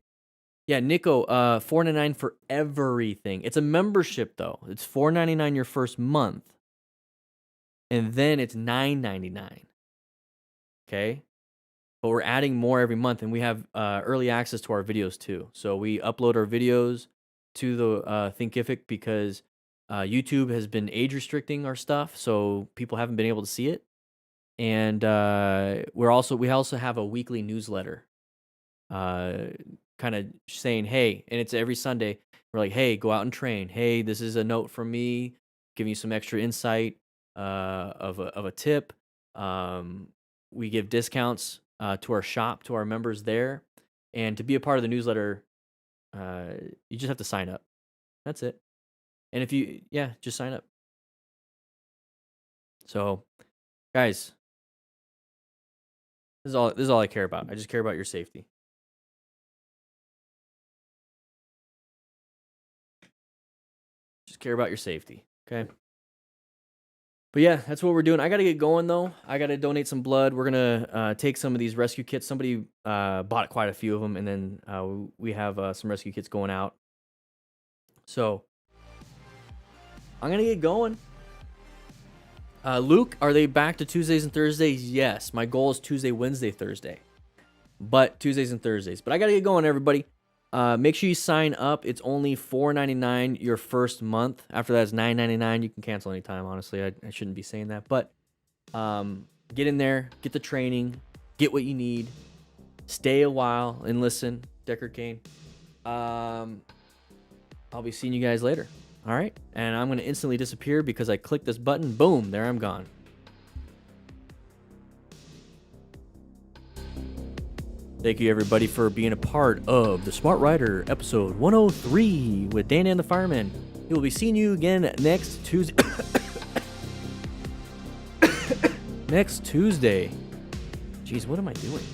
Yeah, Nico, $4.99 for everything. It's a membership though. It's $4.99 your first month, and then it's $9.99. Okay. But we're adding more every month, and we have early access to our videos too. So we upload our videos to the Thinkific because YouTube has been age restricting our stuff, so people haven't been able to see it. And we also have a weekly newsletter, kind of saying, hey, and it's every Sunday. We're like, hey, go out and train. Hey, this is a note from me, giving you some extra insight of a tip. We give discounts to our shop, to our members there. And to be a part of the newsletter, you just have to sign up. That's it. And if you, just sign up. So, guys, this is all I care about. I just care about your safety. Just care about your safety, okay? But yeah, that's what we're doing. I got to get going, though. I got to donate some blood. We're going to take some of these rescue kits. Somebody bought quite a few of them, and then we have some rescue kits going out. So I'm going to get going. Luke, are they back to Tuesdays and Thursdays? Yes. My goal is Tuesday, Wednesday, Thursday. But Tuesdays and Thursdays. But I got to get going, everybody. Make sure you sign up. It's only $4.99 your first month. After that, it's $9.99. You can cancel anytime, honestly. I shouldn't be saying that. But get in there. Get the training. Get what you need. Stay a while and listen. Decker Kane. I'll be seeing you guys later. All right? And I'm going to instantly disappear because I clicked this button. Boom. There I'm gone. Thank you, everybody, for being a part of the Smart Rider episode 103 with Dan and the Fireman. We will be seeing you again next Tuesday. Next Tuesday. Jeez, what am I doing?